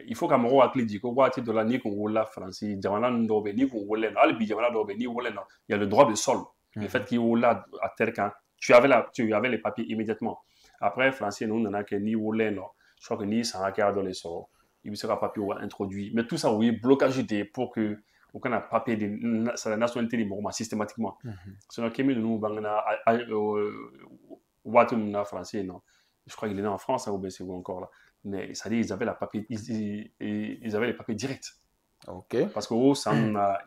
Il faut qu'à mon roi dit que de la ni qu'on roule la France, ni qu'on roule là, il y a le droit de sol, le fait qu'il roule là à terre quand tu avais les papiers immédiatement. Après, français, nous, on a que ni roulé, non. Je crois que ni ça a dans les sorts. Il sera papier introduit. Mais tout ça, oui, blocage idée pour que aucun papier de la nationalité des Mormons systématiquement. C'est un Kémy de nous, Ouattoum français, non. Je crois qu'il est né en France, ou bien c'est encore là. Mais ça dit, ils avaient ils avaient les papiers directs. Ok. Parce que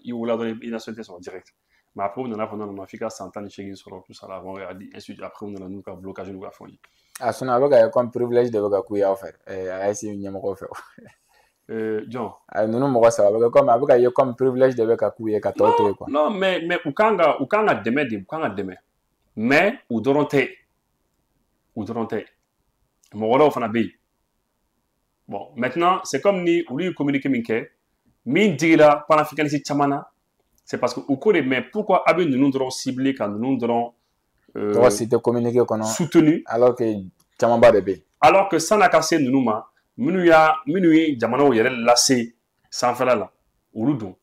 ils ont les nationalités sont directes. Mais après, on a fait 100 ans chez sur tout ça là. Après, on a nous un blocage de faire. Ah, son avocat comme privilège de voir couille à faire. C'est une numéro fait. John. Nous nous moi ça va comme avocat il comme privilège de voir couille à toi quoi. Non, mais ukanga demain. Mais ou doronte. Mon fana bay. Bon, maintenant, c'est comme ni ou lui communiquer minke. Min dira panafricaniste chamana. C'est parce que mais pourquoi abus nous devons cibler quand nous devons soutenu alors que chamamba de B. Alors que ça n'a cassé nous ma minuit jamana ou yere lassé sans faire là. Ouloudou.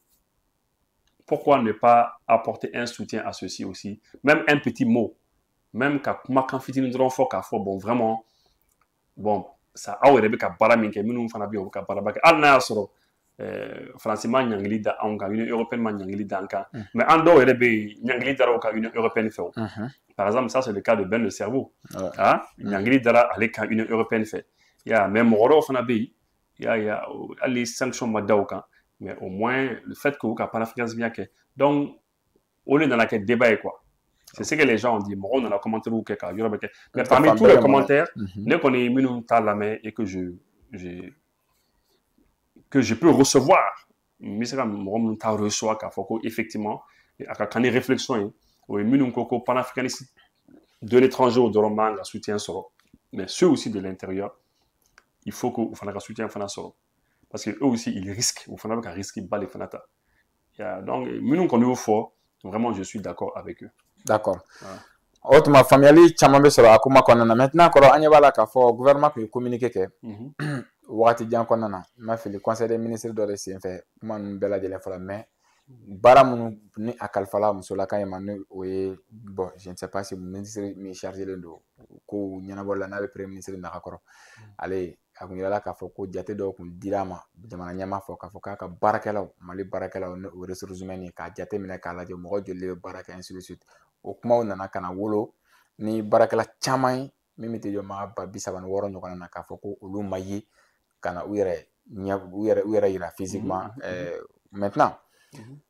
Pourquoi ne pas apporter un soutien à ceci aussi, même un petit mot, même quand fiti nous devons faire bon vraiment bon ça a aurait ka bara minke minnu fana bi o ka bara ba al na soro français ma nyangli da on ka union européenne ma nyangli da kan mais en dehors il be nyangli da ka union européenne fait par exemple ça c'est le cas de Ben le cerveau hein nyangli da ale ka union européenne fait il y a même moro fana bi il y a les sanctions madauka mais au moins le fait que ka panafricanisme bien que donc on est dans la débat quoi. C'est ce que les gens ont dit. On a commenté ou quelque chose. Mais parmi tous les commentaires, dès qu'on est mis dans la main et que je peux recevoir, mais c'est comme on reçoit effectivement, quand les réflexions, on est mis dans panafricaniste de l'étranger ou de l'Oman, la soutien solo. Mais ceux aussi de l'intérieur, il faut qu'on fasse un soutien solo. Parce qu'eux aussi, ils risquent. On fait un risque, ils battent les fanata. Donc, nous, qu'on est au fort, vraiment, je suis d'accord avec eux. D'accord. Autrement, famille, chamambe sera akuma konana. Maintenant, quand on y va là, le gouvernement peut communiquer que wakati jan konana, m'a fait le conseil des ministres de l'Est, fait, man bela de l'info mais bara munu ni akalfala musola kan yamanu oye bon, je ne sais pas si le ministre m'est chargé le dos, ko nyanabo la na le premier ministre na akoro. Allez, akunyala ka fo ko jate do kun dirama jamana nyama fo ka fo ka barakelaw mali barakelaw o ressources humaines ka jate mina ka la je mo jole baraka ainsi de suite o kuma nana kana wolo ni barakela chamai mimi te yo ma ba bisaban woro nyoko na ka fo ko olu mayi kana uyere ira physiquement maintenant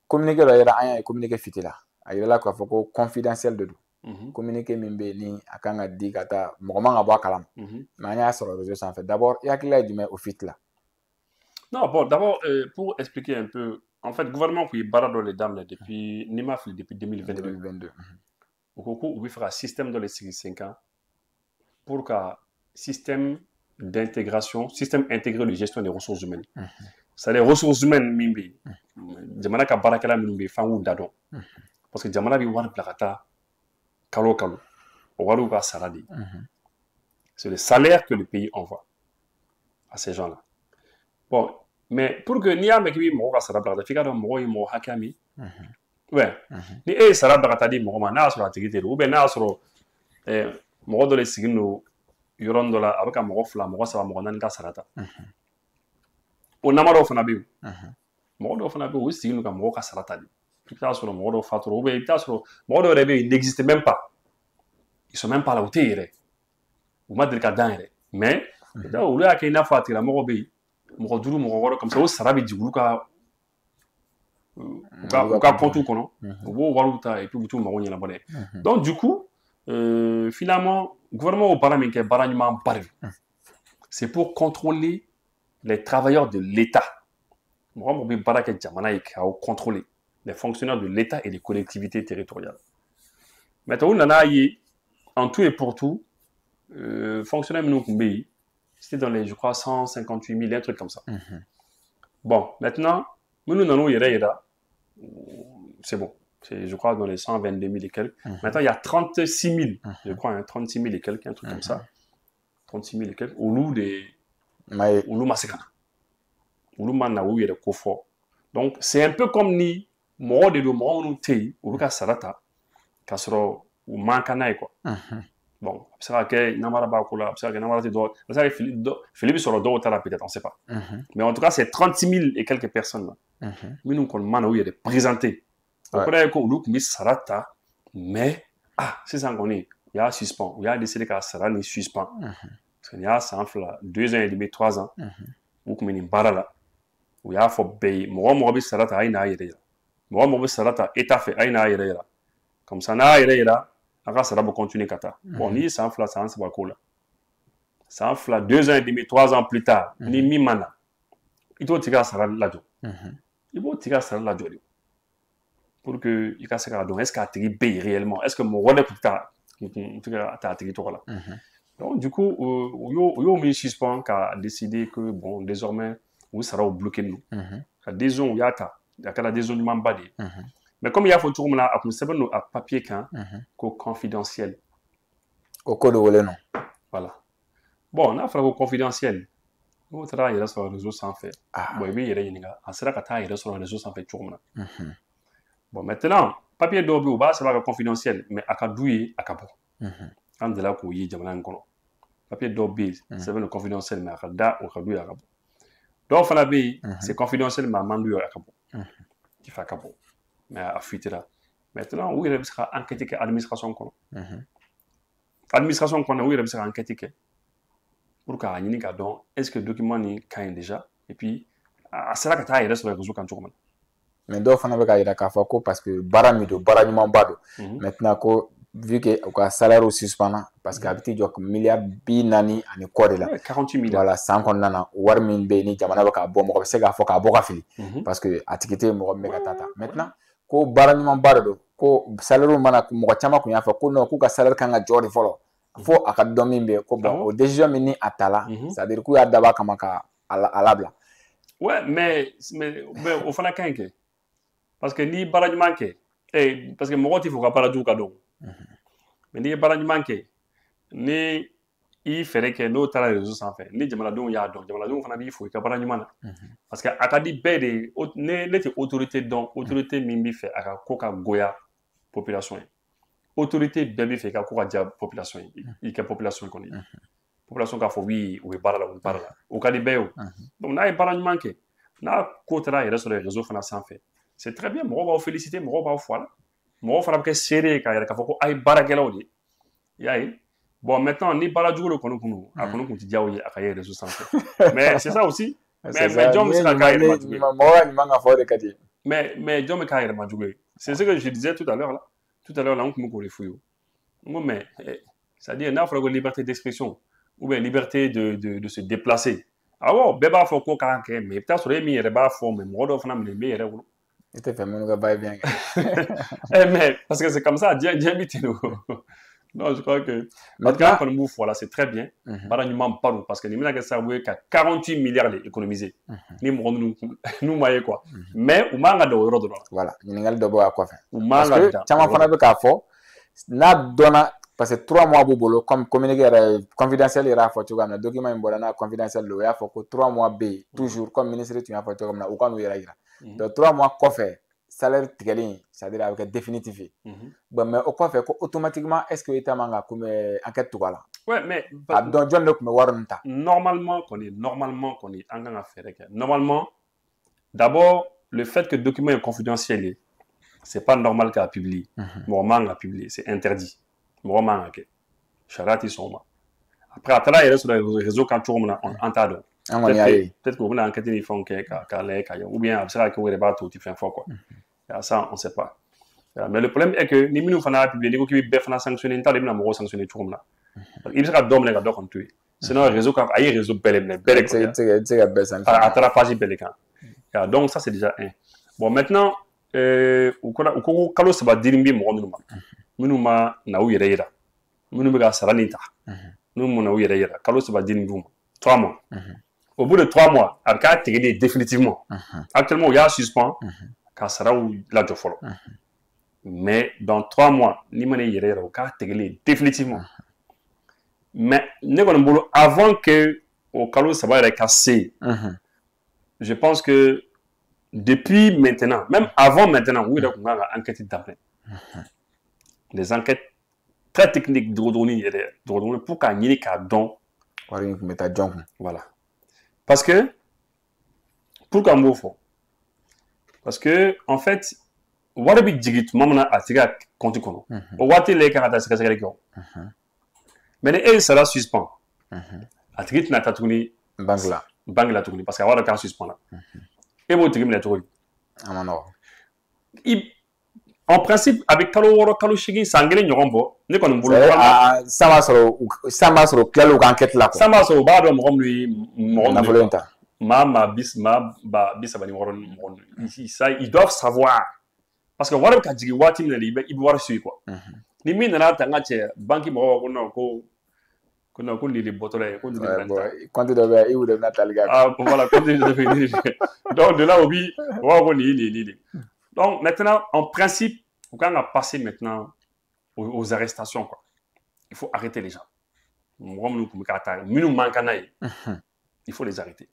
communiquer la ira aya communiquer fitila ayela ka fo ko confidentiel de communiqué min be ni a kan ka di ka taa mɔgɔ man ka bɔ a kalama mais an y'a sɔrɔ réseau sanfɛ d'abord i hakilila ye jumɛn o fit là? Non, bon, d'abord, pour expliquer un peu, en fait, le gouvernement qui barre dans les dames depuis NIMAF depuis 2022. Au concours, on veut faire un système dans les 5 ans pour qu'un système d'intégration, système intégré de gestion des ressources humaines. C'est les ressources humaines, mimbi. Jamana ka barakela mimbi fangu dadon. Parce que jamana bi wan plakata kalo kalo. Owalu ka saladi. C'est le salaire que le pays envoie à ces gens-là. Bon, mais pour que ni a mekibi mo ka sara plakata fika do mo mo hakami. Ouais. Ni e sara plakata di mo ma na so atigite ou ben na so mo do le sigino yoron do la abaka mo fla mo sa mo nan ka sarata. O namaro fana bi. Mo do fana bi o sigino ka mo ka sarata di. Pita so mo do fatoro ou ben pita so mo do rebe il n'existe même pas. Ils sont même pas là où t'es. Ou ma ka danre. Mais da o la ke na fatira mo be mo duru mo woro comme ça o sarabi jigulu ka compte kono o waruta et puis tout mo nyala bolé. Donc du coup finalement gouvernement au parlement ke baranyuma parvi. C'est pour contrôler les travailleurs de l'État. Mo be baraka jamana e ka contrôler les fonctionnaires de l'État et des collectivités territoriales. Maintenant on a en tout et pour tout fonctionnaires nous kumbe c'était dans les, je crois, 158 000, un truc comme ça. Bon, maintenant, nous c'est bon. C'est, je crois, dans les 122 000 et quelques. Maintenant, il y a 36 000, je crois, hein, 36 000 et quelques, un truc comme ça. 36 000 et quelques. Oulu Masekana. Oulu Manaou, il y a des coffres. Donc, c'est un peu comme ni, moi, de nous, tei, ou ka sarata, kasro, ou mankanaï, quoi. Bon, c'est vrai que Namara Bakoula, c'est vrai que Namara Tido, c'est vrai que Philippe sur le dos peut-être, on ne sait pas. Mais en tout cas, c'est 36 000 et quelques personnes là. Mais nous, quand on a présenté, on connaît qu'on look mis Sarata, mais c'est ça qu'on est. Il y a suspens, il y a décidé qu'à Sarata n'est suspens. Parce qu'il y a ça, 2 ans et demi, 3 ans, ou comme une barre là, où il y a faut payer. Moi, je Sarata, aïe na aïe. Moi, je Sarata, état fait, aïe na aïe. Comme ça, na aïe là. Ça va continuer kata. Bon, ni ça enfla, ça va coller. Ça enfla 2 ans et demi, 3 ans plus tard, ni mi mana. Il doit tirer ça là-dedans. Il doit tirer ça là-dedans. Pour que il casse ça là-dedans. Est-ce qu'il a tiré B réellement? Est-ce que mon rôle est pour ta tiré toi là? Donc, du coup, yo mi suspend qui a décidé que, bon, désormais, oui, ça va bloquer nous. Des zones, il y a des zones mambadi. Mais comme il y a faut tout là à papier quand confidentiel. Au code de non. Voilà. Bon, on a fait au confidentiel. On travaille sur le réseau sans fait. Bon, il y a des gens en sera qu'à sur le réseau sans fait tout là. Bon, maintenant, papier d'obi ou bas, c'est pas confidentiel, mais à kadouye à kabo. Quand de là qu'on y est, j'aimerais encore. Papier d'obi, c'est le confidentiel, mais à kada ou kadouye à kabo. Donc, fanabi, c'est confidentiel, mais à mandu à kabo. Qui fait kabo. Mais à fuite là. Maintenant, où il sera enquêté que l'administration qu'on a. L'administration qu'on a, où il sera enquêté que pour qu'il y ait un don, est-ce que le document est caïn déjà? Et puis, c'est là que tu as sur le réseau quand tu commences. Mais d'autres fois, on a dit parce que baramido, baranyuma bado. Maintenant, vu que le salaire aussi suspendant, parce qu'il y a un milliard binani en code là. 48 000. Voilà, sans qu'on a warmin beni, jamana baka bon, moi c'est qu'il faut qu'à boka fili. Parce que atiquité moi mega tata. Maintenant, ko baranyuma bado, ko salaire mana mo chama ko yafa ko no ko ka salaire kanga jori folo. Fo akadomi be ko bon, au décision mini atala, c'est-à-dire ko ya daba kamaka alabla. Ouais, mais au fond la kanke. Parce que ni baranyuma ke, parce que moi il faut ka paradu kado. Mais ni baranyuma ke, ni il ferait que nous t'as réseau sans faire. Ni jamana don ya don, jamana don fana bi faut ka baranyuma na. Parce que akadi be de n'était autorité donc autorité mimbi fait aka koka goya population. Autorité bébé fait ka koka dia population. Il ka population connaît. Population ka faut oui ou barala ou barala. Au cas de be. Donc na baranyuma ke. Na kotara il reste sur les réseaux fana sans faire. C'est très bien, moi on va vous féliciter, moi on va vous voir. Moi on fera que serré quand il y a ka faut ay barakela odi. Yaï. Bon, maintenant, ni baladjou le konou konou. A konou konou ti dia ouye akaye réseau sans fait. Mais c'est ça aussi. Mais John c'est la carrière majoué. Mais John me carrière majoué. C'est ce que je disais tout à l'heure là. Tout à l'heure là on konou konou fouyo. Mais, c'est-à-dire, n'a pas de liberté d'expression, ou bien liberté de se déplacer. Ah ouais, bébé faut qu'on casse, mais peut-être sur les miens, il va faire, mais moi, on va me les il te fait même bien. Mais, parce que c'est comme ça, Dieu nous. Non, je crois que. Maintenant, quand nous voilà, c'est très bien. Par exemple, pas parce que nous avons ça, 48 milliards économisés. Nous, moyens quoi. Mais, on m'a de l'euro. Voilà, nous avons d'abord à quoi faire. Parce que, tu as fait un peu n'a donné, parce que 3 mois, boulot, comme communiqué confidentiel, il y a un document, il confidentiel, il y a 3 mois B, toujours, comme ministre, tu as fait comme ça, ou quand il y a. Donc, 3 mois, quoi faire? Salaire tigali, c'est-à-dire avec définitif. Bon, mais au quoi faire automatiquement, est-ce que l'État m'a comme enquête tout là? Ouais, mais. Normalement, qu'on est en train de faire. Normalement, d'abord, le fait que le document est confidentiel, c'est pas normal qu'à publier. Normalement, à publier, c'est interdit. Normalement, ok. Charati sont là. Après, à travers sur les réseaux, quand tu en entends. Peut-être que vous avez enquêté, ils font ou bien, c'est là que vous avez battu, tu fais un faux quoi. Ça, on ne sait pas. Mais le problème est que ni nous faisons publier, ni qui ont sanctionné, ni les gens sanctionné tout comme là. Il sera dormir les gars d'or tuer. Sinon, le réseau, quand il y a un réseau bel à travers page bel donc, ça, c'est déjà un. Bon, maintenant, au cas où ça va dire, nous ma na où il nous me saranita. Nous mon où il Carlos ça va dire 3 mois. Au bout de 3 mois, il a été définitivement. Actuellement, il y a un suspens. Car ça va là de follow. Mais dans 3 mois, ni mon il a été définitivement. Mais avant que au Carlos ça va être cassé, je pense que depuis maintenant, même avant maintenant, oui, on a enquêté d'après. Des enquêtes très techniques de pour qu'on ait un don. Voilà. Parce que, pourquoi on faut? Parce que, en fait, warabi digit mamana atiga konti kono. O wati le kan ata sekasegale ko. Mais elle sera suspend. Atigit na tatuni bangla tukuni parce que wara kan suspend là. Et mo tigim la tukuni. En principe, avec Kalo Shigi, Sangre Nyombo, ne qu'on boule pas. Ça va sur le clair ou enquête là. Ça va sur le bas de mon volontaire. Mama bisma ba bisabani moron ici ça ils doivent savoir parce que wala ka jigi wati na libe ibi war suy quoi. Ni min na tanga che banki mo ko ni le botole ko ni le quand tu dois y ou de Nathalie. Ah voilà quand tu dois donc de là au bi wa ko ni. Donc maintenant en principe quand on a passé maintenant aux arrestations quoi. Il faut arrêter les gens. Il faut les arrêter.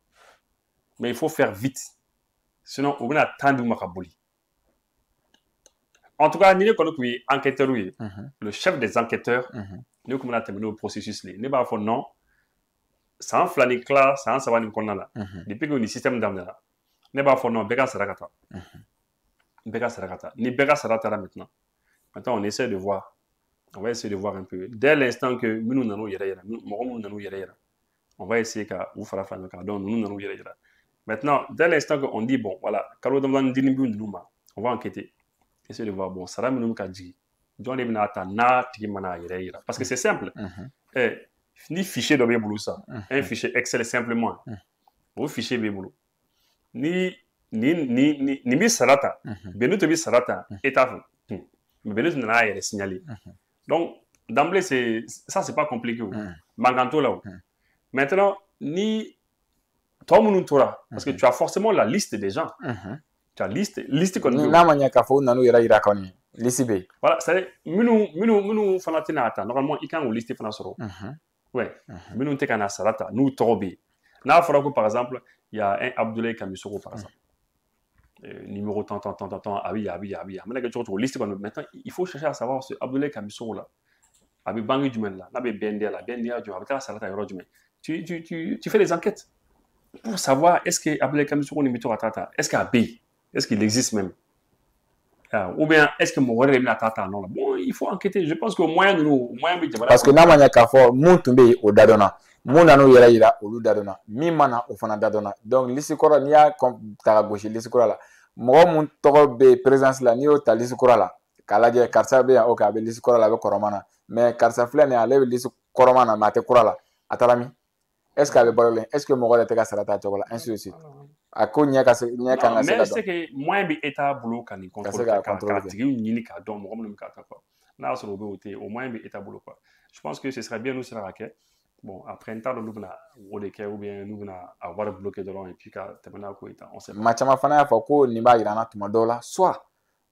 Mais il faut faire vite. Sinon, on va attendre Makaboli. En tout cas, nous sommes enquêteurs. Le chef des enquêteurs, nous sommes terminé le processus. Nous avons dit non. Ça en flâne clair, ça en savoir nous connaît là. Depuis que le système d'âme là. Nous avons dit non, Beka Sarakata. Beka Sarakata. Ni Beka Sarakata maintenant. Maintenant, on essaie de voir. On va essayer de voir un peu. Dès l'instant que nous n'avons pas on va essayer de vous faire la donc nous n'avons pas. Maintenant, dès l'instant qu'on dit, bon, voilà, on va enquêter. Essayer de voir, bon, ça va nous dire. Parce que c'est simple. Ni fichier de Béboulou, ça. Un fichier Excel simplement. Vous fichier Béboulou. Ni Sarata. Benut bi Sarata. État. Mais Benut n'a rien signalé. Donc, d'emblée, ça, c'est pas compliqué. Manganto là. Maintenant, ni toi, mon toura, parce que tu as forcément la liste des gens. Tu as liste qu'on dit. Voilà, c'est nous fanatina normalement il can liste fanasoro. Ouais. Nous tekana salata, nous trobi. Na farako par exemple, il y a un Abdoulaye Kamisoro par exemple. Numéro tant abi. Mais là que tu liste maintenant, il faut chercher à savoir ce Abdoulaye Kamisoro là. Abi bangi du là, na be bendia là, bendia du avec salata yoro du tu fais des enquêtes pour savoir est-ce que Abdoulaye Kamisoro ni mito atata, est-ce qu'il a B, est-ce qu'il existe même. Ou bien est-ce que mon rêve n'a pas non là. Bon, il faut enquêter. Je pense qu'au moyen parce que namanya kafo muntumbe o dadona munanu yira olu dadona mi mana o fana dadona donc lisikora niya ta gauche lisikora la mo mun togo be présence la ni o ta lisikora la kala je karsa be o ka be lisikora la be koromana mais karisa filɛ nin ye ale bɛ liste kɔrɔman na mais a tɛ kura la a taara min est ce que a bɛ balo est ce que mɔgɔ yɛrɛ tɛ ka sara ta cogo la ainsi de suite a ko ɲɛ kan ka se ka dɔn mais c'est que moyen bɛ état bolo ka nin contrôle k'a tigiw ɲini k'a dɔn mɔgɔ minnu bɛ k'a kɛ quoi n'a sɔrɔ o bɛ o tɛ au moyen bɛ état bolo quoi je pense que ce serait bien n'u sera ka kɛ bon après n t'a dɔn n'u bɛna o de kɛ ou bien n'u bɛna a wari bloquer dɔrɔn et puis ka tɛmɛ n'a ko ye tan on sait pas. maa caman fana y'a fɔ ko nin b'a yira an na tuma dɔw la soit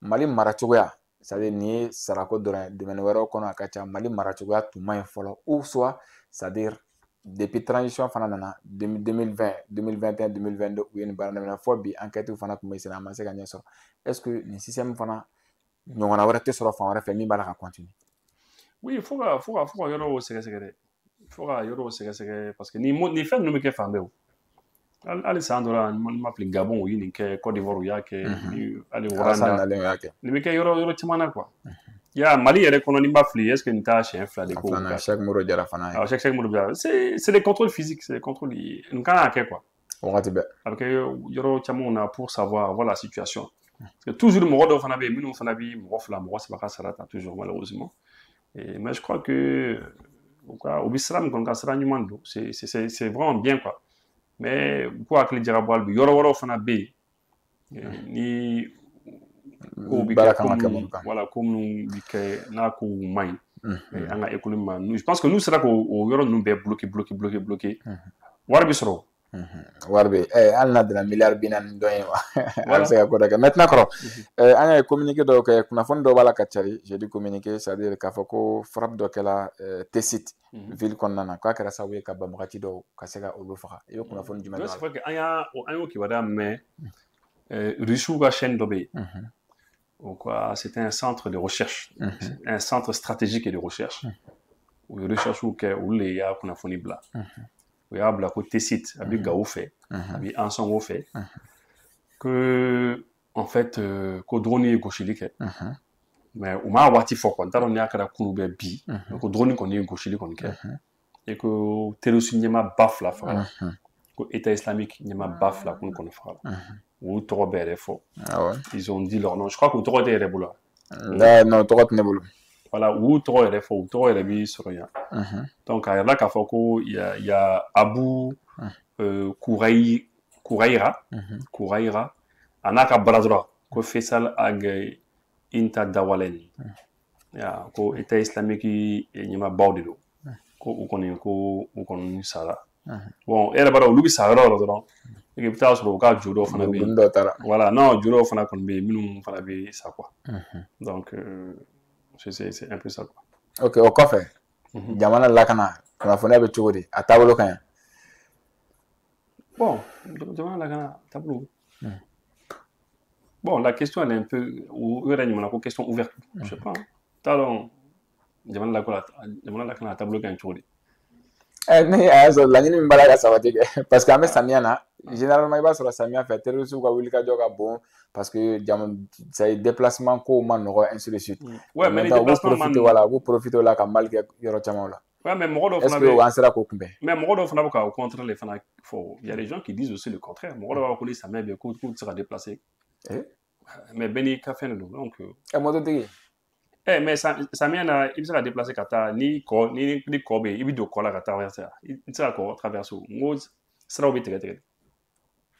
Mali mara cogoya c'est à dire nin ye sarako dɔrɔn ye domaine wɛrɛw kɔnɔ a ka ca Mali mara cogoya tun man ɲi fɔlɔ ou soit c'est à dire depuis transition fana nana 2020 2021 2022 u ye nin baara daminɛ fɔ bi enquête fana tun bɛ sen a ma se ka ɲɛ sɔrɔ est ce que nin système fana ɲɔgɔnna wɛrɛ tɛ sɔrɔ fan wɛrɛ fɛ min b'a la ka continuer. Oui, fo ka yɔrɔw sɛgɛsɛgɛ dɛ fo ka yɔrɔw sɛgɛsɛgɛ parce que nin fɛn ninnu bɛ kɛ fan bɛɛ o hali san dɔ la n ma fili Gabon u ye nin kɛ Côte d'Ivoire u y'a kɛ hali Rwanda nin bɛ kɛ yɔrɔ caman na quoi ya Mali yɛrɛ kɔnɔ ni n ma fili est ce que nin t'a siɲɛ fila de ko Cheikh Moro Diarra fana ye Cheikh Moro Diarra c'est des contrôles physiques c'est des contrôles nin kan ka kɛ quoi wagati bɛɛ a bɛ kɛ yɔrɔ camanw na pour savoir voir la situation parce que toujours mɔgɔ dɔw fana bɛ yen minnu fana bɛ mɔgɔ fila mɔgɔ saba ka sara ta toujours malheureusement mais je crois que o bɛ sira min kɔni ka sira ɲuman don c'est vraiment bien quoi mais u k'u hakili jagabɔ hali bi yɔrɔ wɛrɛw fana bɛ yen ni kow bɛ kɛ voilà ko minnu bɛ kɛ n'a kow man ɲi an ka économie ma je pense que n'u sera k'o yɔrɔ ninnu bɛɛ bloquer wari bɛ sɔrɔ wari bɛ hali n'a donna miliyari 40 dɔ ye wa a bɛ se ka ko dɔ kɛ maintenant kɔrɔ an y'a ye communiqué dɔw kɛ kunnafoni dɔw b'a la ka cari j'ai dit communiqué c'est à dire k'a fɔ ko frappe dɔ kɛla T-Site ville kɔnɔna na k'a kɛra sababu ye ka banbagaci dɔw ka se ka olu faga i bɛ kunnafoni jumɛn dɔn? C'est vrai que an y'o kibaruya mɛn Russiw ka chaîne dɔ bɛ yen c'était un centre de recherche un centre stratégique de recherche u ye recherchew kɛ olu de y'a kunnafoni bila u y'a bila ko T-Site a bɛ Gawo fɛ a bɛ Ansongo fɛ que en fait ko drone ye gosili kɛ mais u m'a waati fɔ quoi n t'a dɔn n'a kɛra kunu bɛ bi ko drone kɔni ye gosili kɔni kɛ et ko terroriste ɲɛmaaba fila fagala ko État islamique ɲɛmaaba fila kunu kɔni fagala u tɔgɔ bɛɛ yɛrɛ fɔ ils ont dit leur nom je crois que u tɔgɔ tɛ yɛrɛ bolo non tɔgɔ tɛ ne bolo voilà u tɔgɔ yɛrɛ fɔ u tɔgɔ yɛrɛ bɛ sɔrɔ yan donc a yɛrɛ k'a fɔ ko il y a Abu Kourayra a n'a ka baradɔra ko Faisal Ag Inta Dawalen ko État islamique ɲɛmaabaw de don ko u kɔni sara bon e yɛrɛ b'a dɔn olu bɛ sa yɔrɔ o yɔrɔ dɔrɔn i bɛ taa sɔrɔ u ka jo dɔw fana bɛ yen voilà non jo dɔw fana kɔni bɛ yen minnu fana bɛ sa quoi donc c'est un peu ça quoi. Ok o kɔfɛ jamana lakana kunnafoniya bɛ cogo di a taabolo ka ɲi? Bon jamana lakana taabolo bon la question elle est un peu u yɛrɛ ɲumanna ko question ouverte je sais pas t'a dɔn jamana lakana a taabolo ka ɲi cogo di? Ni a y'a sɔrɔ laɲini min b'a la ka sabati kɛ parce que an bɛ samiya na généralement i b'a sɔrɔ samiya fɛ terroristes ka wulikajɔ ka bon parce que déplacement kow ma nɔgɔ ainsi de suite ouais mais déplacement man voilà u b'u profiter o la ka mali kɛ yɔrɔ camanw la ouais mais mɔgɔ dɔw fana est-ce que an sera k'o kunbɛn mais mɔgɔ dɔw fana bɛ ka au contraire le fana fɔ il y a des gens qui disent aussi le contraire mɔgɔ dɔw b'a fɔ ko ni samiya bɛ yen k'u tɛ se ka déplacer mais bɛɛ n'i ka fɛn de don donc mototigi mais samiya na i bɛ se ka déplacer ka taa ni kɔ bɛ yen i bɛ don kɔ la ka taa traverser i tɛ se ka kɔ traverser n ko siraw bɛ tigɛ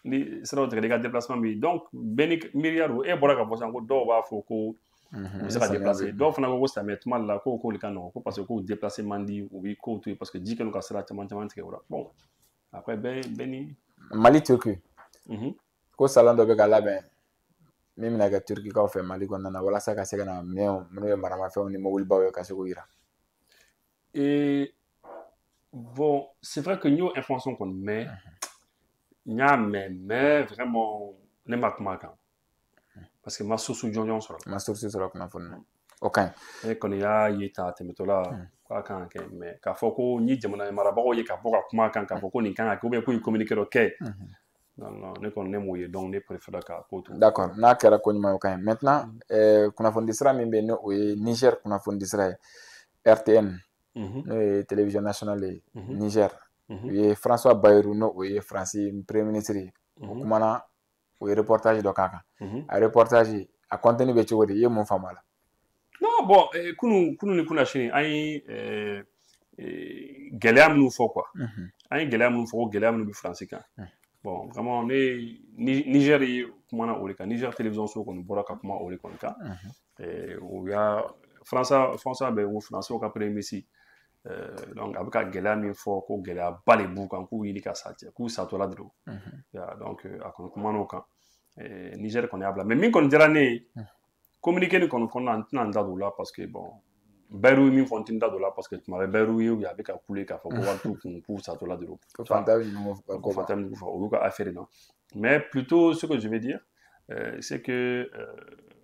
ni siraw tigɛ i ka déplacement bɛ yen donc bɛɛ ni miiriya don e bɔra ka fɔ sisan ko dɔw b'a fɔ ko u bɛ se ka déplacer dɔw fana ko samiya tuma de la k'olu ka nɔgɔn ko parce que k'u déplacer man di u bɛ kow to yen parce que ji kɛlen ka sira caman tigɛ o la bon après bɛɛ ni Mali Turki ko salon dɔ bɛ ka labɛn min bɛna kɛ turkikaw fɛ Mali kɔnɔna na walasa ka se ka na minɛnw minnu ye maramafɛnw ni mobilibaw ye ka se k'u yira. Bon c'est vrai que n y'o information kɔni mɛn n y'a mɛn mais vraiment ne ma kuma a kan parce que n ma source jɔnjɔn sɔrɔ. Ma source sɔrɔ kunnafoni na o ka ɲi. E kɔni y'a ye ta tɛmɛtɔ la k'a kan ka kɛ mais k'a fɔ ko ni jamana marabagaw ye ka bɔ ka kuma a kan k'a fɔ ko nin kan ka kɛ ou bien ko ye communiqué dɔ kɛ. Non, ne kɔni ne m'o ye donc ne préfère ka ko to. D'accord n'a kɛra ko ɲuman ye o ka ɲi maintenant kunnafoni di sira min bɛ yen n'o ye Niger kunnafoni di sira ye RTN n'o ye télévision nationale ye Niger u ye François Bayrou n'o ye Faransi premier ministre ye o kumana o ye reportage dɔ k'a kan a reportage a contenu bɛ cogo di i ye mun faamu a la? Non, bon, kunu ni kuna chini, ayi gɛlɛya minnu fɔ quoi. An ye gɛlɛya minnu fɔ ko gɛlɛya minnu bɛ faransi kan. Bon, vraiment ne Niger ye kumana o de kan. Niger télévision so kɔni bɔra ka kuma o de kɔni kan. O y'a Faransa bɛ ko Faransiw ka premier ministre donc a bɛ ka gɛlɛya min fɔ ko gɛlɛyaba de b'u kan k'u ɲini ka sa cɛ k'u satɔla de don. Donc a kɔni kumana o kan. Niger kɔni y'a bila mais min kɔni diyara ne ye communiqué ni kɔni kɔnɔna n tɛna n da don o la parce que bon Bayiru min fɔ n tɛ n da don o la parce que tuma bɛ Bayiru ye a bɛ ka kule k'a fɔ ko wari t'u kun k'u satɔla de don. Ko fantan ninnu fɔ o y'u ka affaire non. Mais plutôt ce que je veux dire c'est que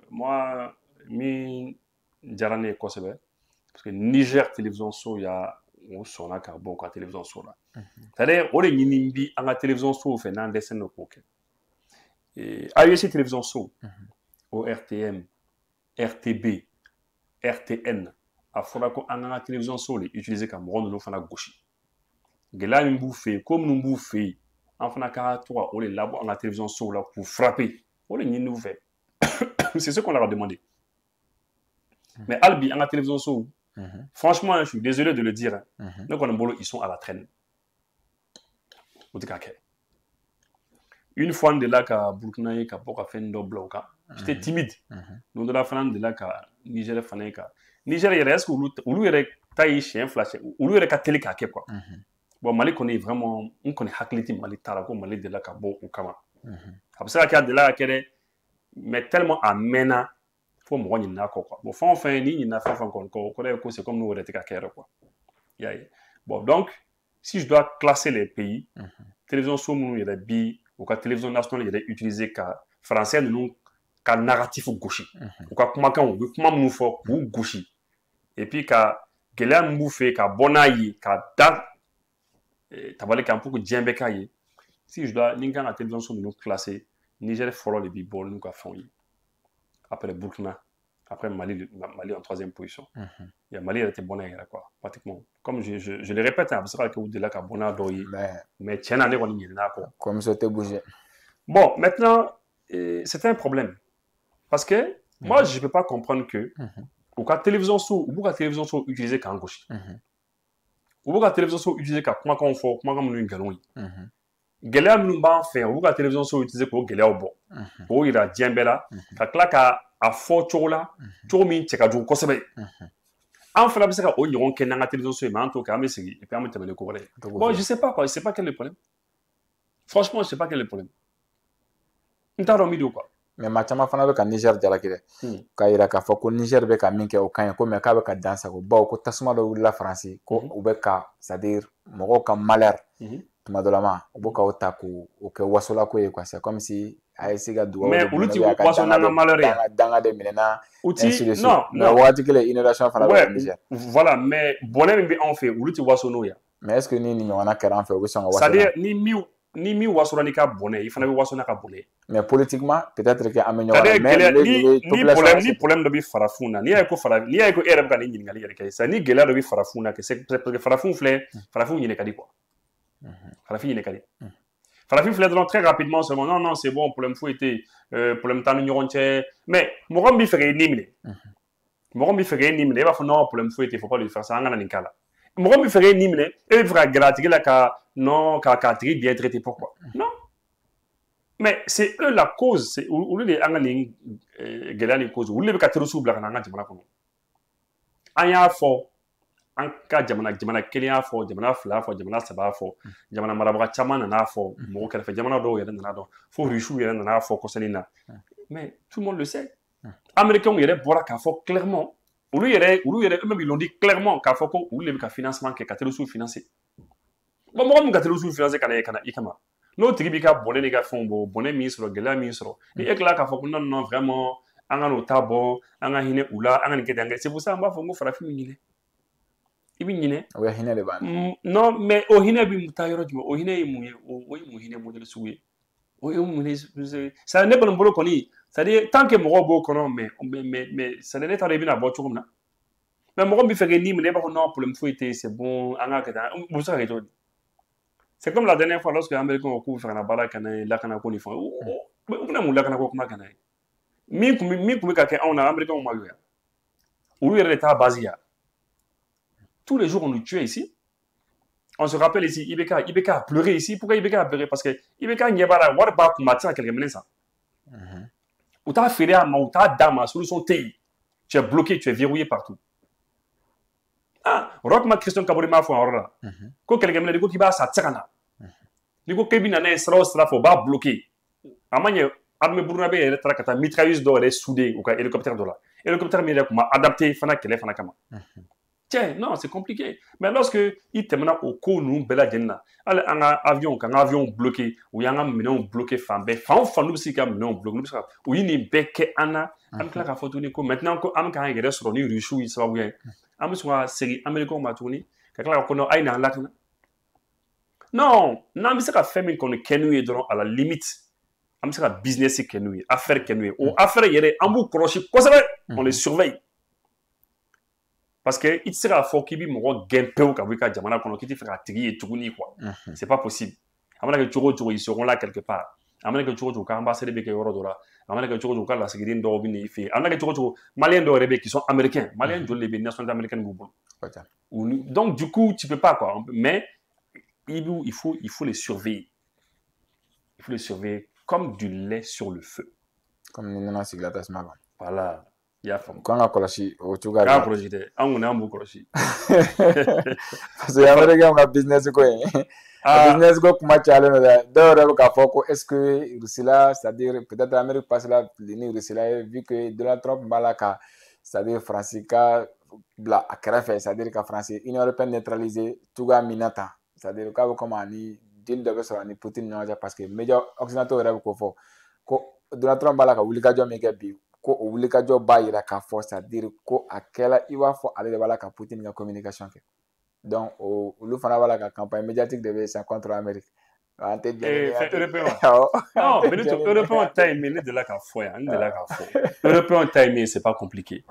moi min diyara ne ye kosɛbɛ parce que Niger télévision so y'a o sɔnna ka bɔ u ka télévision so la. C'est-à-dire o de ɲini bi an ka télévision so fɛ n'an dɛsɛlen don k'o kɛ. AES télévision so ORTM RTB RTN a fɔra ko an ka télévision so de utiliser ka mɔgɔ ninnu fana gosi. Gɛlɛya min b'u fɛ yen ko minnu b'u fɛ yen an fana ka to ka o de labɔ an ka télévision so la k'u frapper o de ɲini u fɛ. C'est ce qu'on leur a demandé. Mais hali bi an ka télévision so franchement je suis désolé de le dire ne kɔni bolo ils sont à la traîne. O tɛ ka kɛ. Une fois n delila ka Burkina ye ka bɔ ka fɛn dɔ bila o kan j'étais timide. Don dɔ la fana n delila ka Niger fana ye ka Niger yɛrɛ est-ce que olu yɛrɛ ta ye siɲɛ fila olu yɛrɛ ka teli k'a kɛ quoi. Bon Mali kɔni vraiment n kɔni hakili tɛ Mali ta la ko Mali delila ka bɔ o kama. A bɛ se ka kɛ a delila ka kɛ dɛ mais tellement a mɛnna fo mɔgɔ ɲinina kɔ quoi. Bon fɛn o fɛn n'i ɲinina fɛn o fɛn kɔni kɔ o kɔrɔ ye ko c'est comme n'o yɛrɛ tɛ ka kɛ yɛrɛ quoi. I y'a ye. Bon donc si je dois classer les pays télévision so minnu yɛrɛ bi u ka télévision nationale yɛrɛ utiliser ka français ninnu ka narratif gosi. U ka kumakanw u bɛ kuma minnu fɔ k'u gosi. Et puis ka gɛlɛya min b'u fɛ ka bɔ n'a ye ka da tabali kan pour que diɲɛ bɛɛ k'a ye. Si je dois ni n kan ka télévision so ninnu classer Niger fɔlɔ de bi bɔ n'u ka fɛnw ye. Après Burkina, après Mali en troisième position. Il y a Mali était bon quoi, pratiquement. Comme je le répète, c'est vrai que vous dites là qu'à bon doyi, mais tiens année on y est quoi. Comme ça t'es bougé. Bon, maintenant c'est un problème parce que moi je peux pas comprendre que ou ka télévision so ou ka télévision so utiliser qu'en gauche. Ou ka télévision so utiliser qu'à comment qu'on fait, comment qu'on nous galon. Gɛlɛya minnu b'an fɛ yan olu ka télévision so utiliser k'o gɛlɛyaw bɔ k'o yira diɲɛ bɛɛ la ka tila ka a fɔ cogo la cogo min cɛ ka jugu kosɛbɛ an fana bɛ se ka o ɲɔgɔn kɛ n'an ka télévision so ye mais an t'o kɛ an bɛ sigi et puis an bɛ tɛmɛ ni ko wɛrɛ ye. Bon je sais pas quoi, je sais pas quel est le problème. Franchement je sais pas quel est le problème. N t'a dɔn min don quoi. Mais maa caman fana bɛ ka Niger jalaki dɛ k'a yira k'a fɔ ko Niger bɛ ka min kɛ o ka ɲi ko mais k'a bɛ ka dansago bawo ko tasuma dɔ wulila Faransi ko u bɛ ka c'est à dire mɔgɔw ka malheur tuma dɔ la ma u bɛ k'o ta k'o kɛ wasolako ye quoi c'est comme si a ye se ka dugawu mais olu ti waso n'an ka malheur ye danga de minɛna ainsi de suite mais waati kelen inondation fana bɛ Niger voilà mais bɔnɛ min bɛ anw fɛ olu ti waso n'o ye mais est ce que ni nin ɲɔgɔnna kɛra an fɛ u bɛ sɔn ka waso c'est à dire ni min wasora n'i ka bɔnɛ i fana bɛ waso n'a ka bɔnɛ mais politiquement peut-être que an bɛ ɲɔgɔn na mais ni problème dɔ bɛ farafinw na n'i y'a ye ko e yɛrɛ bɛ ka nin ɲininkali yɛrɛ kɛ sisan ni gɛlɛya dɔ bɛ farafinw na c'est parce que farafinw filɛ farafinw ɲinɛ ka di quoi farafin ɲinɛ ka di farafin filɛ dɔrɔn très rapidement seulement non c'est bon problème foyi tɛ yen problème t'an ni ɲɔgɔn cɛ mais mɔgɔ min bɛ fɛ k'e ni minɛ mɔgɔ min bɛ fɛ k'e ni minɛ e b'a fɔ non problème foyi tɛ faut pas lui faire ça an kana nin k'a la mɔgɔ min bɛ fɛ k'e ni minɛ e bɛ fɛ ka gɛrɛ a tigi la k'a tigi bien traiter pourquoi non mais c'est eux la cause c'est olu de an ka nin gɛlɛya ni cause olu de bɛ ka terroriste bila ka na an ka jamana kɔnɔ an y'a fɔ an ka jamana kelen y'a fɔ jamana fila y'a fɔ jamana saba y'a fɔ jamana marabaga caman nana fɔ mɔgɔ kɛrɛfɛ jamana dɔw yɛrɛ nana dɔn fo rusiw yɛrɛ nana fɔ kɔsɛni na mais tout le monde le sait américains yɛrɛ bɔra k'a fɔ clairement olu yɛrɛ eux-mêmes ils l'ont dit clairement k'a fɔ ko olu de bɛ ka financement kɛ ka terroriste financer bon mɔgɔ min ka terroriste financer ka na i kama n'o tigi b'i ka bɔnɛ n'i ka fɛnw bɔ bɔnɛ min sɔrɔ gɛlɛya min sɔrɔ ni e tilala k'a fɔ ko non vraiment an ka n'o ta bɔ an ka hinɛ u la an ka nin kɛ tan c'est pour ça an b'a fɔ ko farafin bɛ ɲinɛ i bɛ ɲinɛ o ye hinɛ de b'a la non mais o hinɛ bɛ taa yɔrɔ jumɛn o hinɛ ye mun ye o ye mun hinɛ modèle sugu ye o ye mun ye ça ne kɔni bolo kɔni c'est à dire tant que mɔgɔw b'o kɔnɔ mais ça ne t'a dɔn i bɛna bɔ cogo min na mais mɔgɔ min bɛ fɛ k'i ni minɛ e b'a fɔ non problème foyi tɛ yen c'est bon an ka kɛ tan o bɛ se ka kɛ cogo di c'est comme la dernière fois lorsque américains ko k'u bɛ fɛ ka na baara kɛ n'a ye lakanako ni fɛnw u bɛna mun lakanako kuma kɛ n'a ye min tun bɛ ka kɛ anw na américains ma y'o ye où il était à Bazia. Tous les jours, on nous tuait ici. On se rappelle ici, Ibeka a pleuré ici. Pourquoi Ibeka a pleuré? Parce que Ibeka n'y a pas la warba pour matin à quelques minutes. Ou t'as fait à ou t'as dama, solution TI. Tu es bloqué, tu es verrouillé partout. Ah, Rockma Christian Kaborima font un là. Quand quelqu'un me dit qu'il va s'attirer. Il dit qu'il n'a pas faut pas bloquer. Amanya, armée Burnabe est la mitrailleuse d'or est soudée ou hélicoptère d'or. Hélicoptère m'a adapté, fana kele fana kama. Tiens, non, c'est compliqué. Mais lorsque il termine au cours, nous, bella genna, allez, un avion bloqué, ou il y a un million bloqué, fan nous, si un million bloqué, ou il y a une bec, Anna, un claque à photo, maintenant, on a un gars sur le Ruchou, il sera bien. On a une série américaine, ma tournée, quelqu'un qu'on a un lac. Non, non, mais c'est qu'à faire, qu'on est kenoué à la limite. On a un business kenoué, affaire kenoué, ou affaire, il y a un bout crochet, quoi ça va, on les surveille. Parce que il sera fort qu'il y ait un gain peu qu'avec la Jamana qu'on a quitté faire attirer et tourner quoi. C'est pas possible. Amana que ils seront là quelque part. Amana que tu quand ambassadeur de Euro dollar. Amana que tu quand la sécurité d'Orobini fait. Amana que tu Maliens de qui sont américains. Maliens de les nations américaines donc du coup tu peux pas quoi. Mais il faut les surveiller. Il faut les surveiller comme du lait sur le feu. Comme nous n'avons pas de maman. Voilà. Quand on a collé au Touga, on a collé. Parce que Américain a business quoi. Business quoi comment tu as le d'or ka foko est-ce que Russie-là, c'est-à-dire peut-être l'Amérique passe là l'Union Russie-là vu que Donald Trump malaka c'est-à-dire Francica bla akrefe c'est-à-dire que français Union européenne neutralisé Touga minata c'est-à-dire que comme ani deal de so ani Poutine non parce que médias occidentaux rêve ko fo ko Donald Trump malaka wulika jo meke bi ko o wuli ka jɔ b'a yira k'a fɔ c'est-à-dire ko a kɛla i b'a fɔ ale de b'a la ka Poutine ka communication kɛ donc olu fana b'a la ka campagne médiatique de bɛ san contre Amérique an tɛ non mais européen ta mais ne de la ka fɔ yan ne de la ka fɔ européen ta mais c'est pas compliqué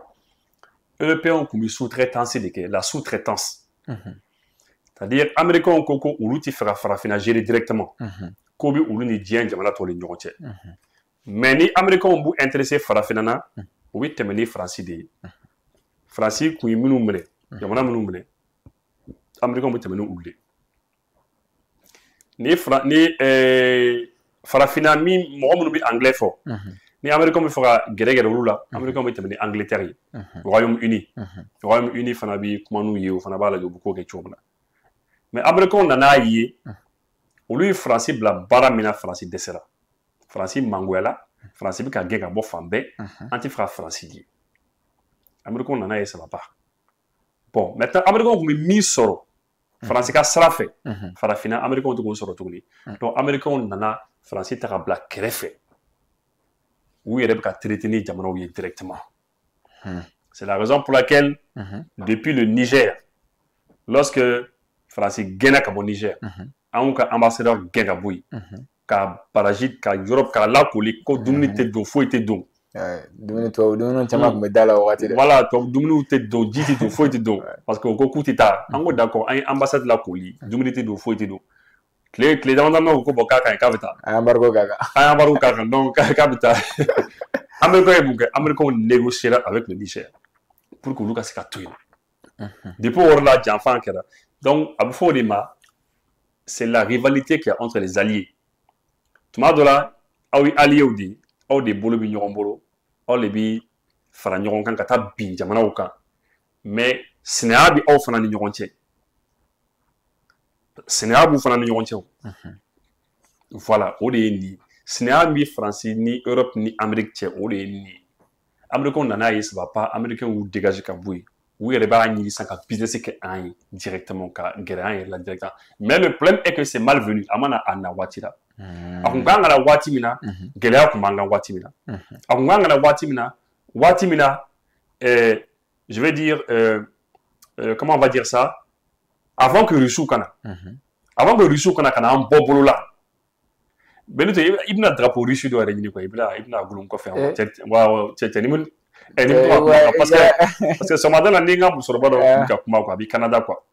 européen comme sous-traitance de kɛ la sous-traitance c'est-à-dire américain ko olu ti fɛ ka farafina gérer directement ko bi olu ni diɲɛ jamana tɔw ni ɲɔgɔn cɛ. Mais ni Américains ont intéressé Farafina, oui, t'es mené Francis de. Francis, qui est minu mene, yamana minu mene. Américains ont mené oulé. Ni Farafina mi mo minu bi anglais fort. Ni Américains mi fera guerre oula, Américains ont mené Angleterre, Royaume-Uni fana bi kuma nu yeo fana ba la beaucoup ke chobna. Mais Américains nana yé, lui Francis bla bara mina Francis desera. Francis Manguela, Francis bi ka gega bo fambe, anti-fra Francis di. Américain nana yé ça va pas. Bon, maintenant Américain ko mi mi soro. Francis ka sara fait. Farafina Américain to ko soro tuguni. Donc Américain nana Francis ta bla krefe. Oui, il ka traiter ni jamana ou directement. C'est la raison pour laquelle depuis le Niger, lorsque Francis gena ka bo Niger, an ka ambassadeur gena boui. Ka paragite ka Europe ka la koli ko dumuni te do fo te do dumuni to dumuni chama ko medala wati voilà to dumuni te do jiti to fo te do parce que ko kuti ta an go d'accord ay ambassade la koli dumuni te do fo te do clé dans ko boka ka vita ay embargo kaka donc ka vita Américain négociera avec le Niger pour que Lucas ka tuer depuis orla j'enfant kera donc abu fodima c'est la rivalité qu'il y a entre les alliés. Tuma dɔ la aw ye alliés de aw de bolo bi ɲɔgɔn bolo aw de bi fara ɲɔgɔn kan ka taa bin jamanaw kan mais sinaya bi aw fana ni ɲɔgɔn cɛ sinaya b'u fana ni ɲɔgɔn cɛ voilà o de ye nin sinaya bi Faransi ni Europe ni Amérique cɛ o de ye nin Américains nana ye ça va pas Américains y'u dégager ka bɔ yen u yɛrɛ b'a ɲini sisan ka business kɛ an ye directement ka gɛrɛ an yɛrɛ la directement mais le problème est que c'est malvenu a mana a na waati la a kun kan ka na waati min na gɛlɛya kun b'an kan waati min na a kun kan ka na waati min na je vais dire comment on va dire ça avant que Russie kana kana an bɔ bolo la Benito i bɛna drapeau Russie dɔ yɛrɛ ɲini quoi i bɛna gulon kɔfɛ cɛ ni mun parce que ce matin là ni nga musokɔrɔba dɔ ka kuma quoi a bɛ Canada quoi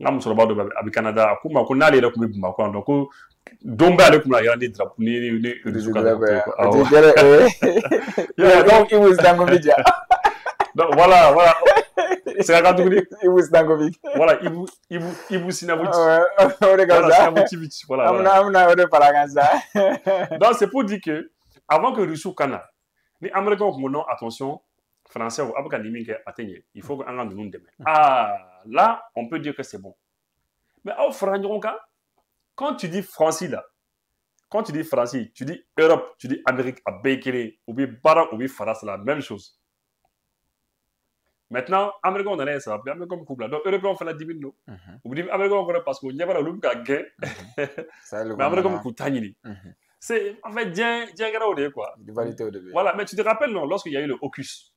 nga musokɔrɔba dɔ a bɛ Canada a ko ma ko n'ale yɛrɛ tun bɛ Bamakɔ donc ko don bɛɛ ale tun bɛ yɛrɛ ni drapeau ni Russie ka donc i was dango bija Donc voilà, voilà. C'est la catégorie. Ibu Stankovic. Voilà, Ibu Sinavuc. Voilà, donc c'est pour dire que avant que Russie Kana, les Américains ont attention, Français ou il faut qu'on nous demain. Ah, là, on peut dire que c'est bon. Mais au Franck, quand tu dis Francie là, quand tu dis Francie, tu dis Europe, tu dis Amérique, à Bekele, ou bien Bara, ou bien Faras, c'est la même chose. Maintenant, Américains, on en est, ça va Américains comme couple. Donc, Européens, on fait la 10 000. Ou bien Américains, on connaît parce qu'on y a pas le loup qui a gagné. Mais Américains, on coûte c'est, en fait, bien grave, quoi. Voilà, mais tu te rappelles, non, lorsqu'il y a eu le AUKUS.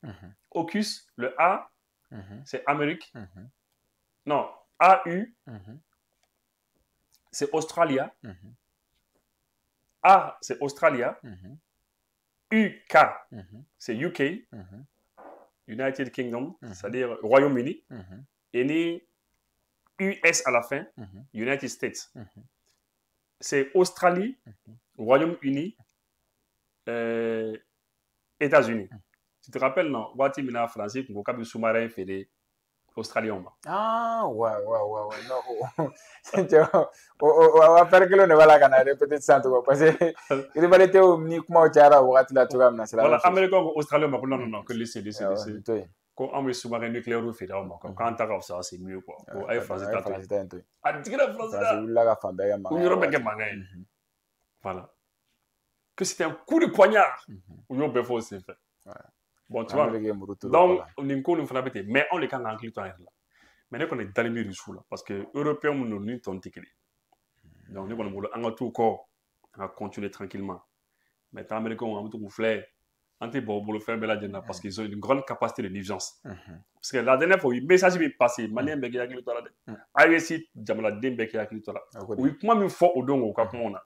AUKUS, le A, c'est Amérique. Non, AU, c'est Australia. A, c'est Australia. UK, c'est UK. United Kingdom, c'est-à-dire Royaume-Uni. Et ni US à la fin, United States. C'est Australie, Royaume-Uni, États-Unis. Tu te rappelles, non? Wati mina français, qu'on a sous-marin fait australien. Ah, ouais. Non. On va faire que l'on ne va la gagner, peut-être ça, parce que il va être au uniquement au Tchara, ou à la Touram. Voilà, Américain, Australien, non, que laissez. Quand on met sous-marin nucléaire, on fait là, quand on tape ça, c'est mieux, quoi. Aïe, français, voilà. Que c'était un coup de poignard. C'est fait. Bon, tu vois. Donc, on est encore une fois, mais on les quand en cliquant là. Mais on est dans les murs là, parce que Européens nous n'ont pas tonté. Donc, nous on a tout corps, on va continuer tranquillement. Mais les Américains ont tout flair. Pour le faire, parce qu'ils ont une grande capacité de nuisance. Parce que la dernière fois, le message est passé. Malien beki a cliqué là. ISI, Jamala Dembeki a cliqué là. Oui, comment il faut au don au cap on a.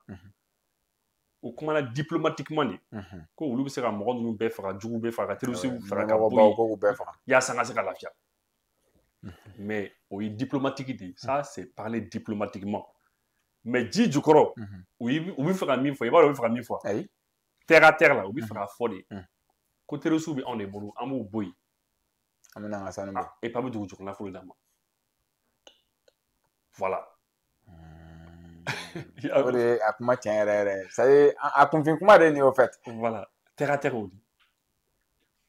Ou comment diplomatiquement ko olu se ka mɔgɔ ninnu bɛɛ faga jugu bɛɛ faga terroriste faga ka bɔ yaasa an ka se ka lafiya mais o ye diplomatique de ça c'est parler diplomatiquement mais ji jukɔrɔ u bɛ fɛ ka min fɔ i b'a dɔn u bɛ fɛ ka min fɔ terre à terre la u bɛ fɛ ka fɔ de ko terroriste bɛ anw de bolo an b'u bɔ yen an bɛ na an ka sanu bɔ et pas bɛ dugu jukɔrɔla fɔlɔ d'a ma voilà. O de a kuma tiɲɛ yɛrɛ ça y est a kunfin kuma de nin au fait. Voilà, terre à terre o de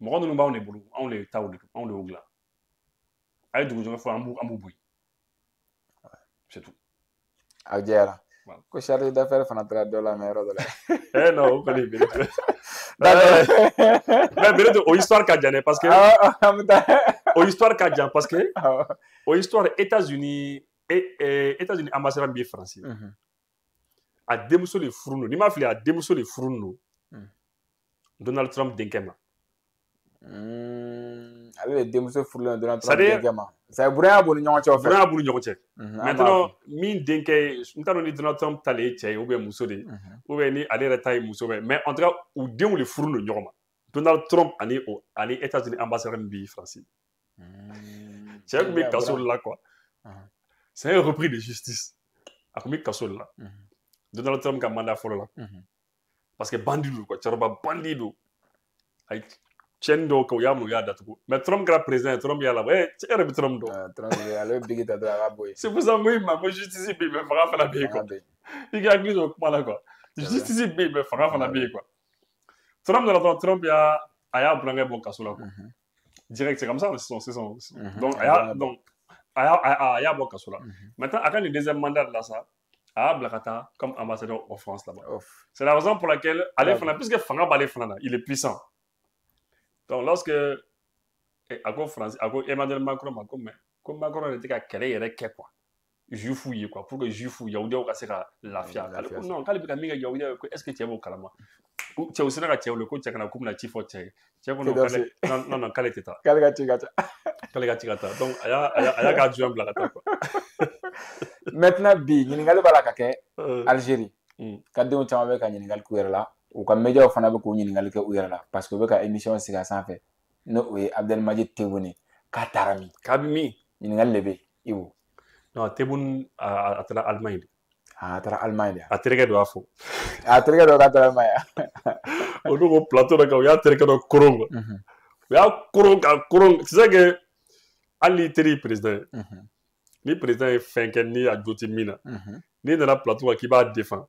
mɔgɔ ninnu b'anw de bolo anw de taw de anw de y'o dilan a ye dugu jukɔrɔ fɔ an b'u bɔ yen c'est tout. Aw jɛra ko chargé d'affaires fana taara dɔ la mɛ yɔrɔ dɔ la. Eh non o kɔni bɛ mais bɛ o histoire ka jan dɛ parce que o histoire ka jan parce que o histoire États-Unis ambassadeur bi ye Faransi a denmuso de furu no n'i m'a fili a denmuso de furu no Donald Trump denkɛ ma ale de denmuso furulen Donald Trump denkɛ ma c'est bonya b'u ni ɲɔgɔn cɛ o fɛ bonya b'u ni ɲɔgɔn cɛ maintenant min denkɛ n t'a dɔn ni Donald Trump ta le ye cɛ ye ou bien muso de ou bien ni ale yɛrɛ ta ye muso bɛ mais en tout cas u denw de furu no ɲɔgɔn ma Donald Trump ani États-Unis ambassadeur bi Faransi cɛ kun bɛ kaso la quoi. C'est un repris de justice. A combien de cas là? Donald Trump a mandat fort là. Parce que bandido quoi, tcharba bandido. Ay chendo ko yamu ya datuko. Mais Trump grand président, Trump ya là. Ouais, c'est un Trump do. Trump ya le big ta dra boy. C'est pour ça moi ma justice bi me fera faire la bien quoi. Il a dit au là quoi. Justice bi me fera faire la bien quoi. Trump ya aya prendre bon cas là quoi. Direct c'est comme ça, c'est son. Donc il y a beaucoup de choses là. Maintenant, après le deuxième mandat là, ça, à Blakata comme ambassadeur en France là-bas. C'est la raison pour laquelle, puisque Fanga Balé Fana, il est puissant. Donc, lorsque Emmanuel Macron, comme Macron était à Calais, il était quoi? Juif fouillé quoi, pour que Juif fouillé, Yaoudé ou Kassera la fière. Non, quand il y a Yaoudé, est-ce que tu es au Kalama? Tu es aussi là, tu es le coach, tu es un couple natif, tu es non, quel était ça? Donc, il y a gardé un blagata quoi. Maintenant, bi, Niningal Balakake, Algérie. Quand on tient avec un Niningal Kouerla, ou comme média, on a beaucoup Niningal Kouerla, parce que avec l'émission, c'est ça fait. Non, oui, Abdelmajid Tebboune, Katarami. Kabimi. Niningal Lebe, Iwo. Non, Tebboune à l'Allemagne. Ah, à l'Allemagne. À Terre de Afo. À Terre de Allemagne. On a un plateau de Kawya, Terre de Korongo. C'est ça que Ali Teri président. Ni président est fin ni a joti mina. Ni dans la plateau qui va défendre.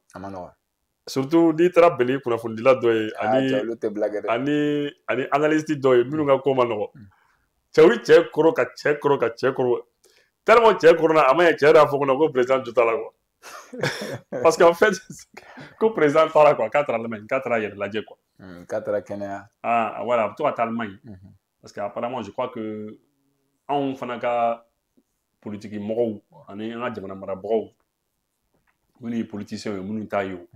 Surtout ni tera belé pour la fondila doy ani analyste doy minu ga ko manogo. Chawi che koro ka che koro tellement che koro na amaya che da foko na ko président jota la quoi. Parce qu'en fait ko président tara quoi 4 Allemagne 4 ailleurs la dje quoi. 4 Kenya. Ah voilà, toi à Allemagne. Parce qu'apparemment je crois que on fanaka politique mɔgɔw ani an ka jamana marabagaw minnu ye politiciens ye minnu t'a ye o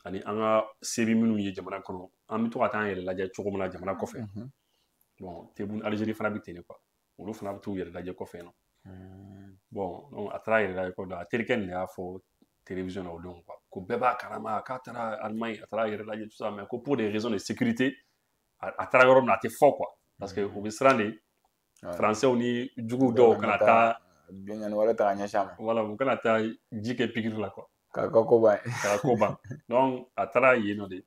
ani an ka sebi minnu ye jamana kɔnɔ an bɛ to ka taa an yɛrɛ lajɛ cogo min na jamana kɔfɛ bon Tebun Algérie fana bɛ ten de quoi olu fana bɛ t'u yɛrɛ lajɛ kɔfɛ yen nɔ bon donc a taara yɛrɛ lajɛ kɔ a terikɛ nin de y'a fɔ télévision na o don quoi ko bɛɛ b'a kalama k'a taara Allemagne a taara yɛrɛ lajɛ tout ça mais ko pour des raisons de sécurité a taara yɔrɔ min na a tɛ fɔ quoi parce que u bɛ siran de Français ni jugu dɔw kana taa voilà u kana taa ji kɛ pikiri la quoi k'a ko ban donc a taara yen nɔ de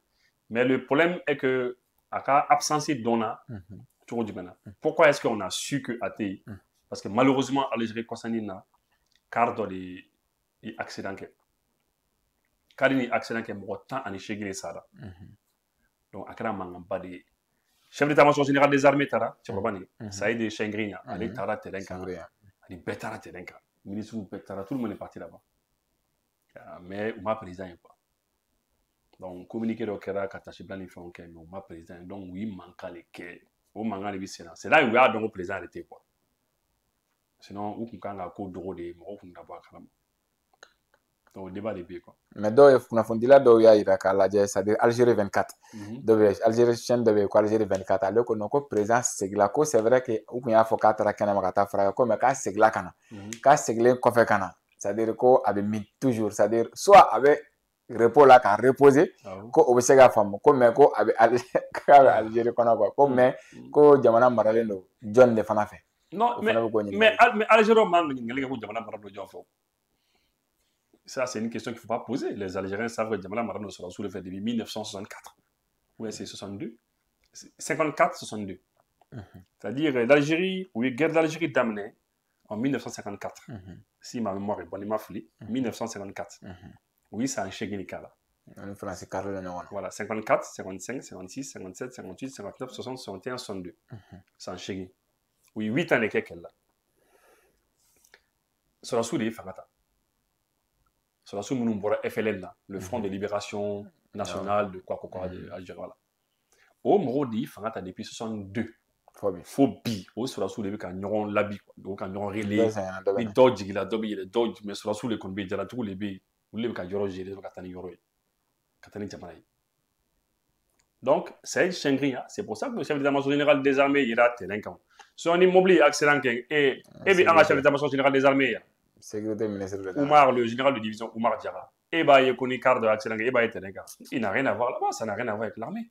mais le problème est que a ka absence donna cogo jumɛn na pourquoi est-ce qu'on a su que a tɛ yen parce que malheureusement Algérie kɔsani na car dɔ de ye accident kɛ car ni accident kɛ mɔgɔ 18 de sara donc a kɛra mankanba de ye chef d'état-major général des armées tara cɛkɔrɔba nin Saïd Chengri ale taara terrain kan ani bɛɛ taara terrain kan ministre bɛɛ taara tout le monde est parti là-bas mais u ma président ye quoi donc communiqué dɔ kɛra ka tasibila ni fɛnw kɛ mais u ma président ye donc u ye mankan de kɛ o mankan de bɛ sen na c'est là u y'a dɔn ko président yɛrɛ tɛ quoi sinon u tun kan ka ko dogo de ye mɔgɔw tun dabɔ a kalama donc o débat de bɛ yen quoi mais dɔw ye kunnafonidila dɔw y'a yira k'a lajɛ c'est-à-dire Algérie 24 dɔ bɛ Algérie chaîne dɔ bɛ yen ko Algérie 24 ale ko non ko président segila ko c'est vrai que u tun y'a fɔ k'a taara kɛnɛma ka taa furakɛ ko mais k'a segila ka na k'a segilen kɔfɛ ka na c'est-à-dire ko a bɛ min toujours c'est-à-dire soit a bɛ repos la k'a reposer ko o bɛ se ka faamu ko mais ko a bɛ Algérie kɔnɔ quoi ko mais ko jamana maralen don jɔn de fana fɛ. Non mais Algérie man ɲininkali kɛ ko jamana mara don jɔn fɛ. Ça, c'est une question qu'il ne faut pas poser. Les Algériens savent que Djamala Marano sera sous le fait depuis 1964. Oui, c'est 62. 54-62. C'est-à-dire l'Algérie, oui, guerre d'Algérie d'amener en 1954. Si ma mémoire est bonne, il m'a foulé. 1954. Oui, c'est un Cheguinika là. Voilà, 54, 55, 56, 57, 58, 59, 60, 61, 62. C'est un Chegui. Oui, 8 ans et quelques là. Sera sous les Fagata. Sur la sous FLN, le Front de Libération Nationale de quoi de Algérie. Voilà. Au Morodi, Fangata depuis 62. Phobie. Au sur la sous les canons labi, donc canons relais, les dodge, il a dobby, les dodge, mais sur la sous les conbés, il y a tous les billes, ou les canons gérés, les Katani Yoroy. Katani Jamanaï. Donc, c'est Chengri, c'est pour ça que le chef d'état-major général des armées, il a terrain. Son immobilier, accélérant, et bien, le chef d'état-major général des armées, Oumar, le général de division Oumar Diarra, il n'a rien à voir là-bas, ça n'a rien à voir avec l'armée.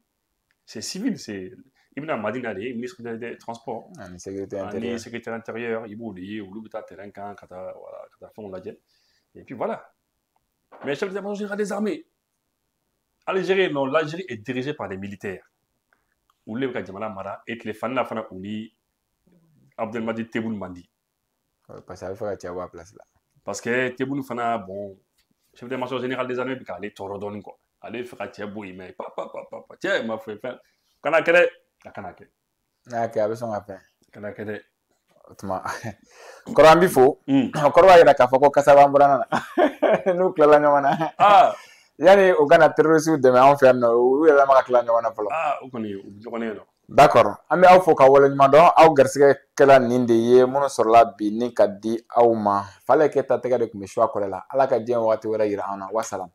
C'est civil, c'est Ibn Madina, ministre des Transports, secrétaire intérieur, il et puis voilà. Mais le chef d'état-major général des armées, Algérie, non, l'Algérie est dirigée par des militaires. Où les Mara et les fans fana uni Abdelmadid Tebboune Mandi. Parce que Tebboune fana bon chef d'état-major général des armées puis aller torodon quoi. Aller faire Tiabou mais papa tiens m'a fait faire kanakere kanake. Nake abeson apen. Kanakere. Tuma. Korambi fo. Korwa yira ka fako kasaba mburana. Nu klala nyamana. Ah. Yani o kana terroriste dɛmɛ an fɛ yan nɔ u yɛrɛ ma ka tila ɲɔgɔn na fɔlɔ. O kɔni o ɲɔgɔnnen don. D'accord an bɛ aw fo ka waleɲuman dɔn aw garisɛgɛ kɛla nin de ye minnu sɔrɔla bi ni ka di aw ma Fale Keyita tɛgɛ de tun bɛ choix kɔrɛ la Ala ka diɲɛ waati wɛrɛ yira an na wassalam.